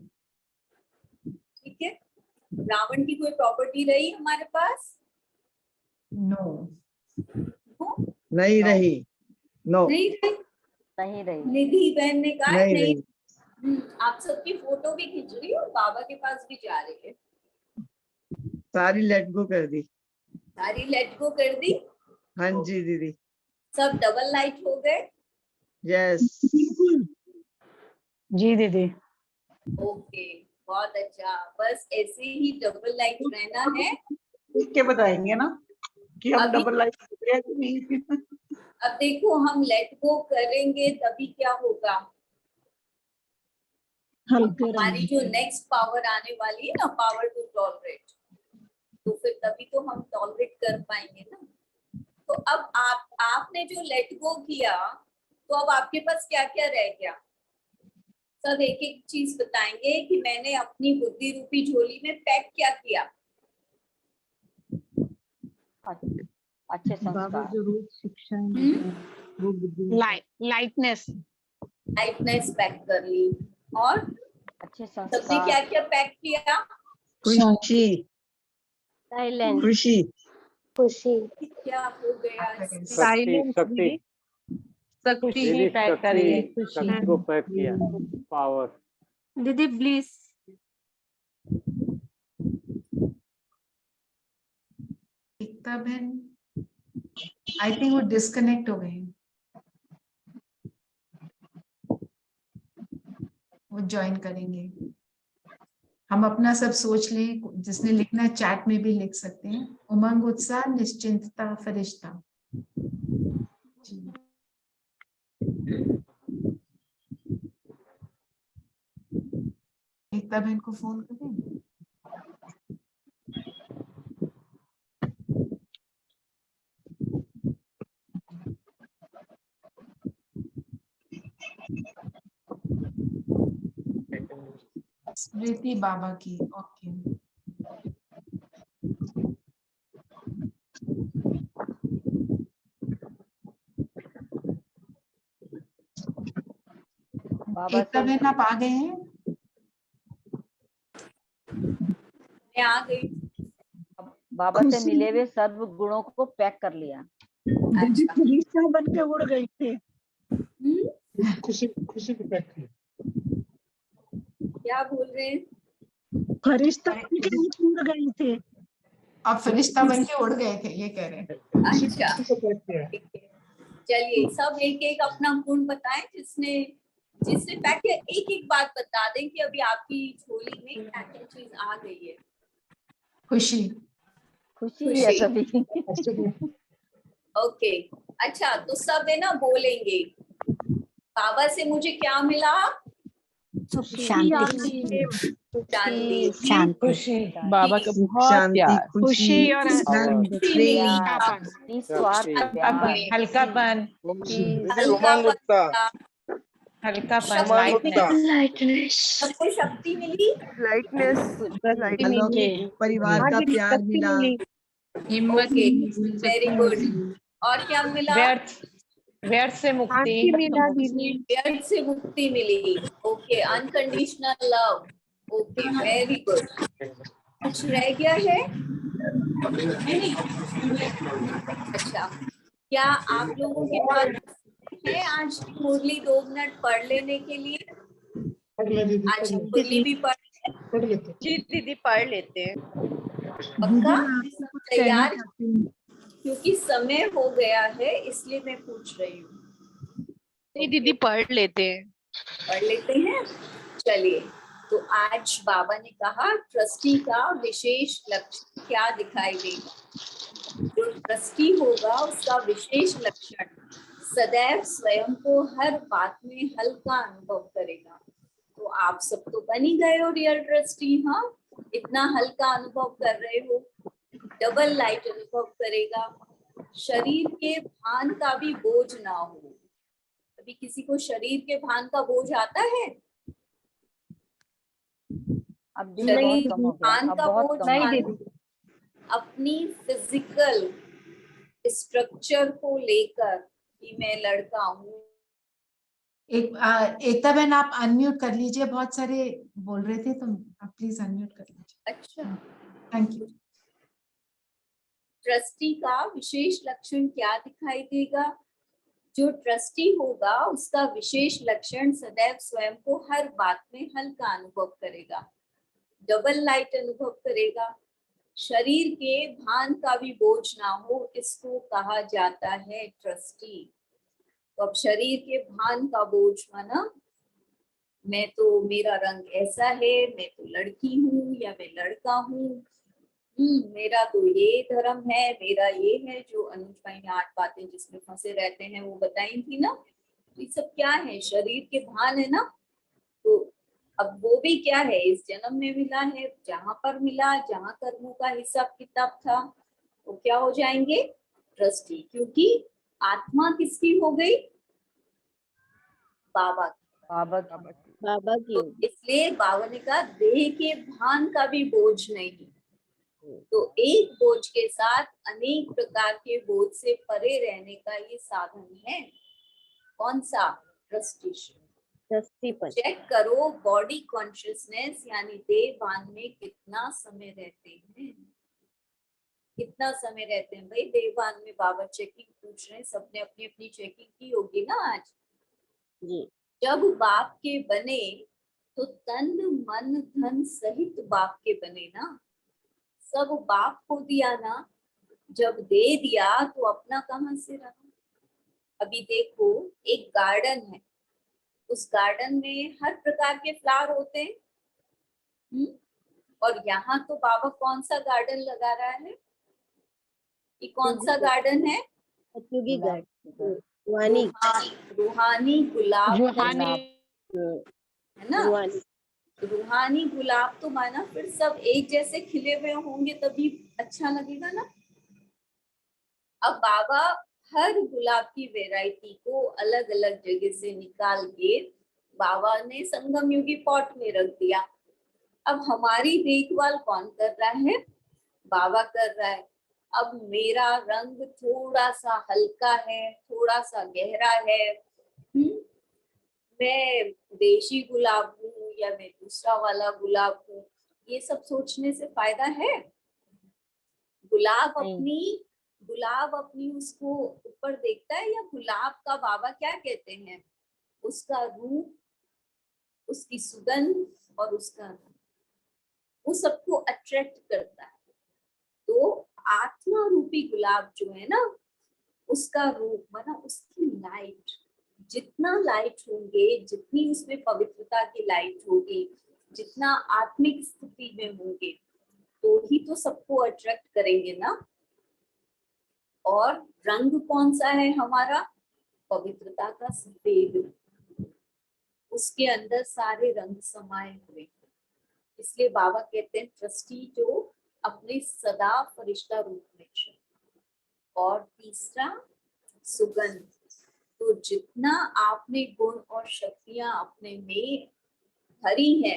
Speaker 2: ठीक है, रावण की कोई प्रॉपर्टी रही हमारे पास?
Speaker 1: नो,
Speaker 21: नहीं रही। नो,
Speaker 2: नहीं रही। निधि बहन ने कहा नहीं। आप सबकी फोटो भी खींच रही और बाबा के पास भी जा रही है।
Speaker 21: सारी लेट गो कर दी।
Speaker 2: सारी लेट गो कर दी?
Speaker 21: हाँ जी दीदी।
Speaker 2: सब डबल लाइट हो गए?
Speaker 21: यस
Speaker 19: जी दीदी।
Speaker 2: ओके, बहुत अच्छा। बस ऐसे ही डबल लाइट रहना है।
Speaker 10: के बताएंगे ना कि हम डबल लाइट हो गया कि नहीं।
Speaker 2: अब देखो, हम लेट गो करेंगे तभी क्या होगा, हमारी जो नेक्स्ट पावर आने वाली है ना, पावर टू टॉलरेट, तो फिर तभी तो हम टॉलरेट कर पाएंगे ना। तो अब आपने जो लेट गो किया, तो अब आपके पास क्या क्या रह गया? सब एक एक चीज बताएंगे कि मैंने अपनी बुद्धि रूपी झोली में पैक क्या किया।
Speaker 8: अच्छे संस्कार,
Speaker 20: जो रोज शिक्षा
Speaker 15: लाइटनेस
Speaker 2: पैक कर ली। और
Speaker 8: अच्छे
Speaker 2: सबने
Speaker 8: संस्कार,
Speaker 2: क्या क्या पैक किया?
Speaker 21: खुशी,
Speaker 17: साइलेंस,
Speaker 21: खुशी,
Speaker 17: खुशी,
Speaker 2: क्या हो गया?
Speaker 9: शक्ति,
Speaker 15: शक्ति ही
Speaker 9: दीदी
Speaker 15: पैक करिए,
Speaker 9: शक्ति
Speaker 15: खुशी।
Speaker 9: शक्ति को पैक किया, पावर।
Speaker 5: दीदी प्लीज।
Speaker 1: एकता बहन आई थिंक वो डिस्कनेक्ट हो गए, वो ज्वाइन करेंगे। हम अपना सब सोच लें, जिसने लिखना है चैट में भी लिख सकते हैं। उमंग, उत्साह, निश्चिंतता, फरिश्ता। जी। एकता बहन को फोन करें। स्मृति बाबा की, ओके। एकता बहन आप आ गए हैं?
Speaker 2: मैं आ गई।
Speaker 8: बाबा से मिले हुए सर्व गुणों को पैक कर लिया।
Speaker 18: दीदी फरिश्ता बन के उड़ गई थे।
Speaker 11: खुशी खुशी को पैक किया।
Speaker 2: क्या बोल रहे हैं?
Speaker 18: फरिश्ता बन के उड़ गई थे।
Speaker 1: आप फरिश्ता बन के उड़ गए थे, ये कह रहे हैं।
Speaker 2: अच्छा, चलिए सब एक एक अपना गुण बताएं। जिसने पैक किया, एक एक बात बता दें कि अभी आपकी झोली में क्या क्या चीज आ गई है।
Speaker 1: खुशी,
Speaker 8: खुशी है सभी।
Speaker 2: ओके, अच्छा तो सब है ना बोलेंगे, बाबा से मुझे क्या मिला?
Speaker 3: शांति,
Speaker 2: शांति,
Speaker 3: शांति,
Speaker 15: बाबा का बहुत प्यार,
Speaker 21: खुशी
Speaker 15: और
Speaker 21: आनंद, प्रेम,
Speaker 15: हल्कापन,
Speaker 2: लाइटनेस, सबको शक्ति मिली,
Speaker 7: लाइटनेस,
Speaker 21: परिवार का प्यार मिला,
Speaker 15: हिम्मत,
Speaker 2: वेरी गुड। और क्या मिला?
Speaker 15: व्यर्थ से मुक्ति
Speaker 2: मिला दीदी, व्यर्थ से मुक्ति मिली। Okay, unconditional love. Okay, very good. कुछ रह गया है? अच्छा, क्या आप लोगों के पास है आज मुरली 2 मिनट पढ़ लेने के लिए? आज मुरली भी पढ़ लेते।
Speaker 15: जी दीदी पढ़ लेते हैं।
Speaker 2: पक्का? तैयार? क्योंकि समय हो गया है इसलिए मैं पूछ रही हूँ।
Speaker 15: नहीं दीदी पढ़ लेते हैं।
Speaker 2: पढ़ लेते हैं, चलिए। तो आज बाबा ने कहा ट्रस्टी का विशेष लक्षण क्या दिखाई देगा। जो ट्रस्टी होगा उसका विशेष लक्षण सदैव स्वयं को हर बात में हल्का अनुभव करेगा। तो आप सब तो बन ही गए हो रियल ट्रस्टी। हाँ, इतना हल्का अनुभव कर रहे हो। डबल लाइट अनुभव करेगा। शरीर के भान का भी बोझ ना हो। अभी किसी को शरीर के भान का बोझ आता है?
Speaker 8: अब दिन
Speaker 2: शरीर
Speaker 8: बहुत कम हो गया,
Speaker 2: भान
Speaker 8: अब
Speaker 2: का
Speaker 8: बहुत
Speaker 2: बोझ
Speaker 8: कम हो गया।
Speaker 2: अपनी फिजिकल स्ट्रक्चर को लेकर कि मैं लड़का हूँ।
Speaker 1: एकता बहन आप अनम्यूट कर लीजिए, बहुत सारे बोल रहे थे, तो आप प्लीज अनम्यूट कर लीजिए।
Speaker 2: अच्छा,
Speaker 1: थैंक यू।
Speaker 2: ट्रस्टी का विशेष लक्षण क्या दिखाई देगा। जो ट्रस्टी होगा उसका विशेष लक्षण सदैव स्वयं को हर बात में हल्का अनुभव करेगा। डबल लाइट अनुभव करेगा। शरीर के भान का भी बोझ ना हो, इसको कहा जाता है ट्रस्टी। तो अब शरीर के भान का बोझ माना मैं तो, मेरा रंग ऐसा है, मैं तो लड़की हूँ या मैं लड़का हूँ, मेरा तो ये धर्म है, मेरा ये है। जो अनुज भाई ने 8 बातें जिसमें फंसे रहते हैं वो बताई थी ना। तो ये सब क्या है? शरीर के भान है ना। तो अब वो भी क्या है, इस जन्म में मिला है, जहां पर मिला, जहां कर्मों का हिसाब किताब था, वो क्या हो जाएंगे? ट्रस्टी। क्योंकि आत्मा किसकी हो गई? बाबा की। तो इसलिए बाबा ने कहा देह के भान का भी बोझ नहीं। तो एक बोझ के साथ अनेक प्रकार के बोझ से परे रहने का ये साधन है। कौन सा? ट्रस्टी। चेक करो बॉडी कॉन्शियसनेस यानी देह भान में कितना समय रहते हैं। कितना समय रहते हैं भाई देवान में? बाबा चेकिंग पूछ रहे हैं, सबने अपनी अपनी चेकिंग की होगी ना आज
Speaker 17: जी।
Speaker 2: जब बाप के बने तो तन मन धन सहित बाप के बने ना, सब बाप को दिया ना, जब दे दिया तो अपना कहाँ से रहा? अभी देखो एक गार्डन है, उस गार्डन में हर प्रकार के फ्लावर होते हैं। और यहाँ तो बाबा कौन सा गार्डन लगा रहा है? ये कौन सा गार्डन है?
Speaker 17: उपयोगी गार्डन, रूहानी
Speaker 2: रूहानी गुलाब
Speaker 19: रूहानी
Speaker 2: है ना। रूहानी गुलाब तो माना फिर सब एक जैसे खिले हुए होंगे तभी अच्छा लगेगा ना। अब बाबा हर गुलाब की वैरायटी को अलग अलग जगह से निकाल के बाबा ने संगम युगी पॉट में रख दिया। अब हमारी देखभाल कौन कर रहा है? बाबा कर रहा है। अब मेरा रंग थोड़ा सा हल्का है, थोड़ा सा गहरा है, मैं देशी गुलाब हूँ या मैं दूसरा वाला गुलाब हूँ, ये सब सोचने से फायदा है? गुलाब अपनी उसको ऊपर देखता है, या गुलाब का बाबा क्या कहते हैं? उसका रूप, उसकी सुगंध और उसका रंग, वो सबको अट्रैक्ट करता है। तो आत्मा रूपी गुलाब जो है ना, उसका रूप माना उसकी लाइट, जितना लाइट होंगे, जितनी उसमें पवित्रता की लाइट होगी, जितना आत्मिक स्थिति में होंगे, तो ही तो सबको अट्रैक्ट करेंगे ना। और रंग कौन सा है हमारा? पवित्रता का सफेद रंग, उसके अंदर सारे रंग समाये हुए। इसलिए बाबा कहते हैं ट्रस्टी जो अपने सदा फरिश्ता रूप में है। और तीसरा सुगंध, तो जितना आपने गुण और शक्तियां अपने में भरी है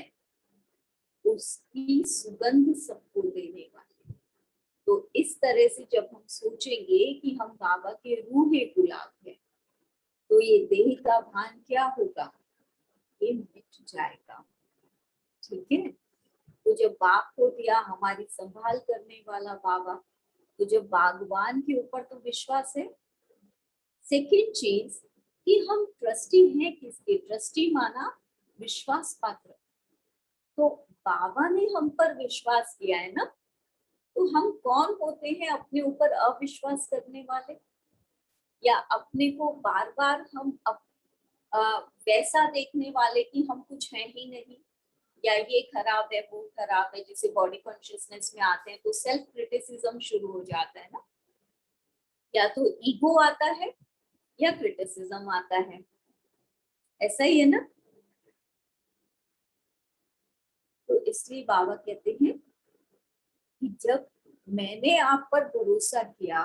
Speaker 2: उसकी सुगंध सबको देने वाली। तो इस तरह से जब हम सोचेंगे कि हम बाबा के रूहे गुलाब हैं, तो ये देह का भान क्या होगा? ये मिट जाएगा। ठीक है। तो जब बाप को दिया हमारी संभाल करने वाला बाबा, तो जब बागवान के ऊपर तो विश्वास है। सेकेंड चीज कि हम ट्रस्टी हैं किसके? ट्रस्टी माना विश्वास पात्र। तो बाबा ने हम पर विश्वास किया है ना, तो हम कौन होते हैं अपने ऊपर अविश्वास करने वाले, या अपने को बार बार हम वैसा देखने वाले कि हम कुछ है ही नहीं, या ये खराब है वो खराब है। जैसे बॉडी कॉन्शियसनेस में आते हैं तो सेल्फ क्रिटिसिज्म शुरू हो जाता है ना, या तो ईगो आता है या क्रिटिसिज्म आता है, ऐसा ही है ना। तो इसलिए बाबा कहते हैं कि जब मैंने आप पर भरोसा किया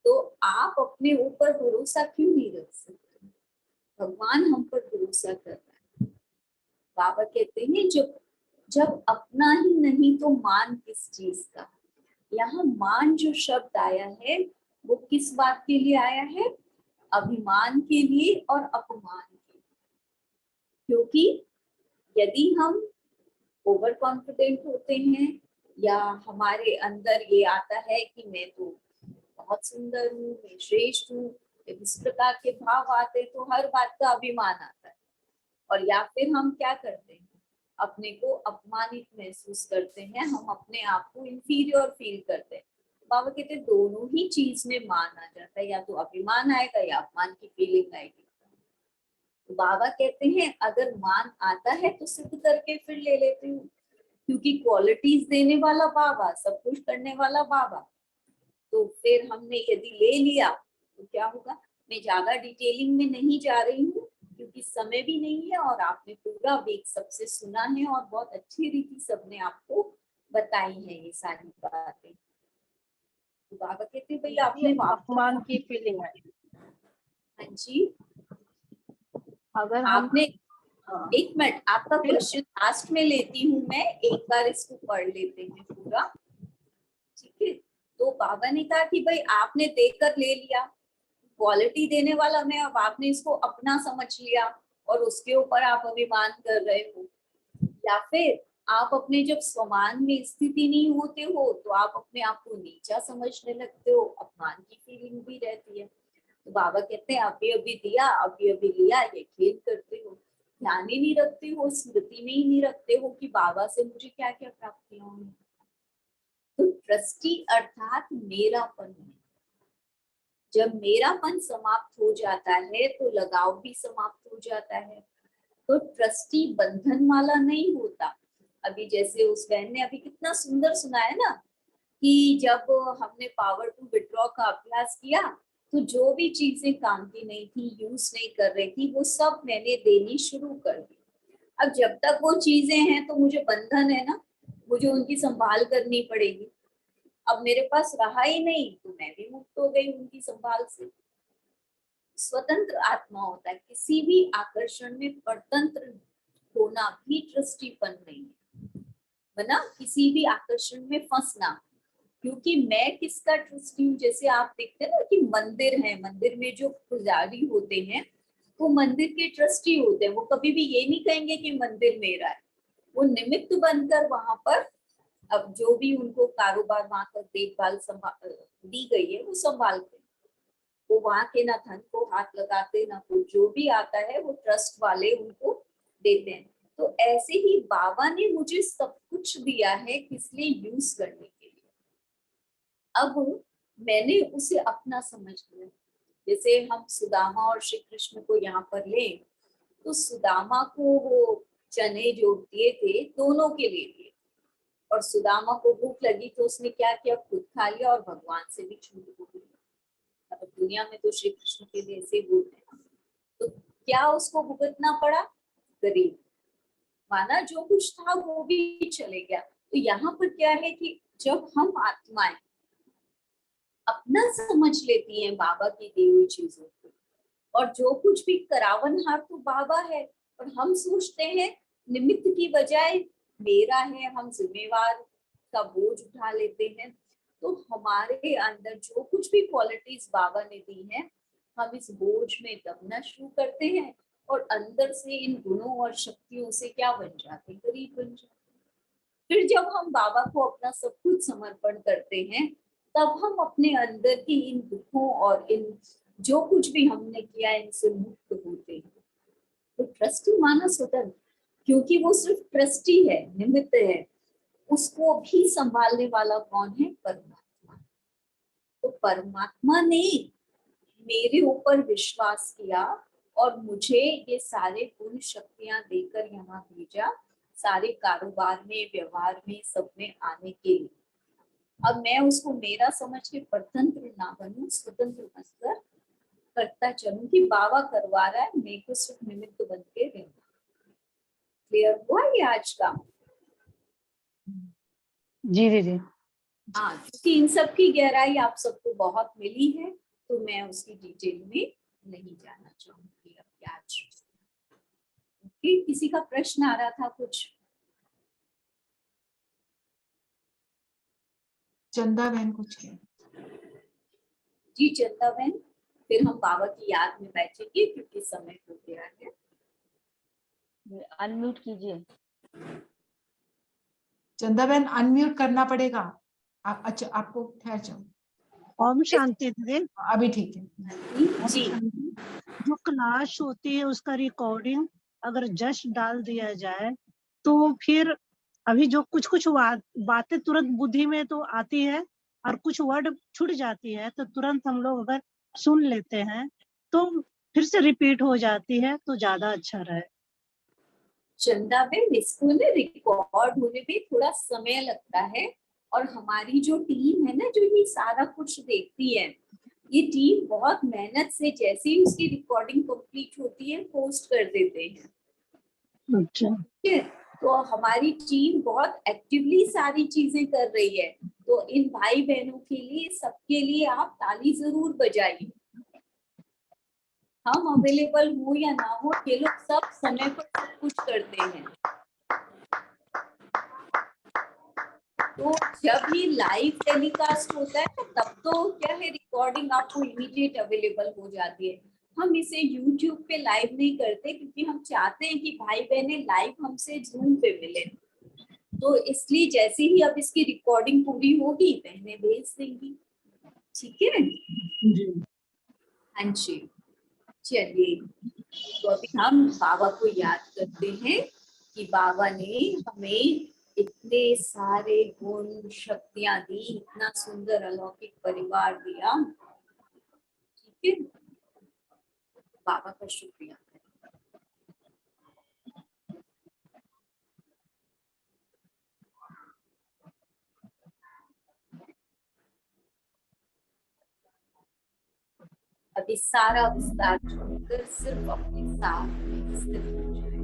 Speaker 2: तो आप अपने ऊपर भरोसा क्यों नहीं रख सकते? भगवान हम पर भरोसा कर रहा है। बाबा कहते हैं जब अपना ही नहीं तो मान किस चीज का? यहाँ मान जो शब्द आया है वो किस बात के लिए आया है? अभिमान के लिए और अपमान के लिए। क्योंकि यदि हम ओवर कॉन्फिडेंट होते हैं या हमारे अंदर ये आता है कि मैं तो बहुत सुंदर हूँ, मैं श्रेष्ठ हूँ, इस प्रकार के भाव आते हैं, तो हर बात का अभिमान आता है। और या फिर हम क्या करते हैं? अपने को अपमानित महसूस करते हैं, हम अपने आप को इंफीरियर फील करते हैं। बाबा कहते हैं दोनों ही चीज में मान आ जाता है, या तो अभिमान आएगा या अपमान की फीलिंग आएगी। तो बाबा कहते हैं अगर मान आता है तो सिद्ध करके फिर ले लेती हूँ, क्योंकि क्वालिटीज देने वाला बाबा, सब कुछ करने वाला बाबा। तो फिर हमने यदि ले लिया तो क्या होगा? मैं ज्यादा डिटेलिंग में नहीं जा रही हूँ क्योंकि समय भी नहीं है, और आपने पूरा वीक सबसे सुना है और बहुत अच्छी रीति सबने आपको बताई है ये सारी बातें। तो बाबा कहते भाई आपने
Speaker 13: अपमान की फीलिंग आई।
Speaker 2: हाँ जी,
Speaker 13: अगर
Speaker 2: आपने एक मिनट, आपका क्वेश्चन लास्ट में लेती हूँ मैं, एक बार इसको पढ़ लेते हैं पूरा। ठीक है। तो बाबा ने कहा कि भाई आपने देकर ले लिया, क्वालिटी देने वाला मैं, अब आपने इसको अपना समझ लिया और उसके ऊपर आप अभिमान कर रहे हो। या फिर आप अपने जब समान में स्थिति नहीं होते हो तो आप अपने आप को नीचा समझने लगते हो, अपमान की फीलिंग भी रहती है। तो बाबा कहते हैं अभी अभी दिया, अभी अभी लिया, ये खेल करते हो, ध्यान ही नहीं रखते हो, स्मृति में ही नहीं रखते हो कि बाबा से मुझे क्या क्या प्राप्तियां हुई। तो ट्रस्टी अर्थात मेरापन है। जब मेरापन समाप्त हो जाता है तो लगाव भी समाप्त हो जाता है। तो ट्रस्टी बंधन वाला नहीं होता। अभी जैसे उस बहन ने अभी कितना सुंदर सुनाया ना कि जब हमने पावर टू विड्रॉ का अभ्यास किया तो जो भी चीजें काम की नहीं थी, यूज नहीं कर रही थी, वो सब मैंने देनी शुरू कर दी। अब जब तक वो चीजें हैं तो मुझे बंधन है ना, मुझे उनकी संभाल करनी पड़ेगी। अब मेरे पास रहा ही नहीं तो मैं भी मुक्त हो गई उनकी संभाल से। स्वतंत्र आत्मा होता है, किसी भी आकर्षण में परतंत्र होना भी ट्रस्टीपन नहीं है, बना किसी भी आकर्षण में फंसना। क्योंकि मैं किसका ट्रस्टी हूँ, जैसे आप देखते हैं ना कि मंदिर है, मंदिर में जो पुजारी होते हैं वो मंदिर के ट्रस्टी होते हैं। वो कभी भी ये नहीं कहेंगे कि मंदिर मेरा है, वो निमित्त बनकर वहां पर अब जो भी उनको कारोबार वहां पर देखभाल दी गई है वो संभालते हैं। वो वहां के ना धन को हाथ लगाते ना कुछ, जो भी आता है वो ट्रस्ट वाले उनको देते हैं। तो ऐसे ही बाबा ने मुझे सब कुछ दिया है किस लिए, यूज करने के लिए। अब मैंने उसे अपना समझ लिया। जैसे हम सुदामा और श्री कृष्ण को यहाँ पर ले तो सुदामा को वो चने जो दिए थे दोनों के लिए दिए, और सुदामा को भूख लगी तो उसने क्या किया, खुद खा लिया और भगवान से भी छूट हो गई। अब दुनिया में तो श्री कृष्ण के लिए ऐसे बोलते हैं, तो क्या उसको भुगतना पड़ा, गरीब माना जो कुछ था वो भी चले गया। तो यहाँ पर क्या है कि जब हम आत्माएं अपना समझ लेती हैं बाबा की दी हुई चीजों को, और जो कुछ भी करावनहार तो बाबा है, और हम सोचते हैं निमित्त की बजाय मेरा है, हम जिम्मेवार का बोझ उठा लेते हैं। तो हमारे अंदर जो कुछ भी क्वालिटीज बाबा ने दी है हम इस बोझ में दबना शुरू करते हैं, और अंदर से इन गुणों और शक्तियों से क्या बन जाते हैं, गरीब बन जाते हैं। फिर जब हम बाबा को अपना सब कुछ समर्पण करते हैं तब हम अपने अंदर की इन दुखों और इन जो कुछ भी हमने किया इनसे मुक्त होते हैं। तो ट्रस्टी माना स्वतंत्र, क्योंकि वो सिर्फ ट्रस्टी है, निमित्त है, उसको भी संभालने वाला कौन है, परमात्मा। तो परमात्मा ने मेरे ऊपर विश्वास किया और मुझे ये सारे गुण शक्तियां देकर यहाँ भेजा, सारे कारोबार में, व्यवहार में, सब में आने के लिए। अब मैं उसको मेरा समझ के परतंत्र ना बनूं, स्वतंत्र बनकर करता चलूं कि बाबा करवा रहा है, मेरे को सिर्फ निमित्त बन के रहना। क्लियर हुआ ये आज का?
Speaker 19: जी दीदी।
Speaker 2: हाँ, क्योंकि इन सब की गहराई आप सबको बहुत मिली है तो मैं उसकी डिटेल में नहीं जाना चाहूंगी अब आज। ओके, किसी का प्रश्न आ रहा था कुछ?
Speaker 1: चंदा बहन कुछ कह,
Speaker 2: जी चंदा बहन, फिर हम बाबा की याद में बैठेंगे क्योंकि समय हो गया है।
Speaker 8: अनम्यूट कीजिए।
Speaker 1: चंदा बहन अनम्यूट करना पड़ेगा। आप अच्छा आपको ठहर जाओ।
Speaker 4: ओम शांति दीदी।
Speaker 1: अभी ठीक है
Speaker 2: जी।
Speaker 4: जो क्लास होती है उसका रिकॉर्डिंग अगर जस्ट डाल दिया जाए तो फिर अभी जो कुछ कुछ बातें तुरंत बुद्धि में तो आती है और कुछ वर्ड छूट जाती है, तो तुरंत हम लोग अगर सुन लेते हैं तो फिर से रिपीट हो जाती है तो ज्यादा अच्छा रहे।
Speaker 2: चंदा बहन, इसको ना रिकॉर्ड होने में थोड़ा समय लगता है, और हमारी जो टीम है ना जो ये सारा कुछ देखती है, ये टीम बहुत मेहनत से जैसे ही उसकी रिकॉर्डिंग कंप्लीट होती है पोस्ट कर देते हैं।
Speaker 4: अच्छा।
Speaker 2: तो हमारी टीम बहुत एक्टिवली सारी चीजें कर रही है। तो इन भाई बहनों के लिए, सबके लिए आप ताली जरूर बजाइए। हम अवेलेबल हो या ना हो, ये लोग सब समय पर सब कुछ करते हैं। तो जब ये लाइव टेलीकास्ट होता है तब तो क्या है, रिकॉर्डिंग आपको इमीडिएट अवेलेबल हो जाती है। हम इसे YouTube पे लाइव नहीं करते क्योंकि हम चाहते हैं कि भाई बहनें लाइव हमसे जूम पे मिले। तो इसलिए जैसे ही अब इसकी रिकॉर्डिंग पूरी होगी बहनें भेज देंगी, ठीक है। हाँ जी, चलिए तो अभी हम बाबा को याद करते हैं कि बाबा ने हमें इतने सारे गुण शक्तियां दी, इतना सुंदर अलौकिक परिवार दिया, ठीक है। बाबा का शुक्रिया। अभी सारा विस्तार छोड़कर सिर्फ अपने साथ में स्थित हो जाए।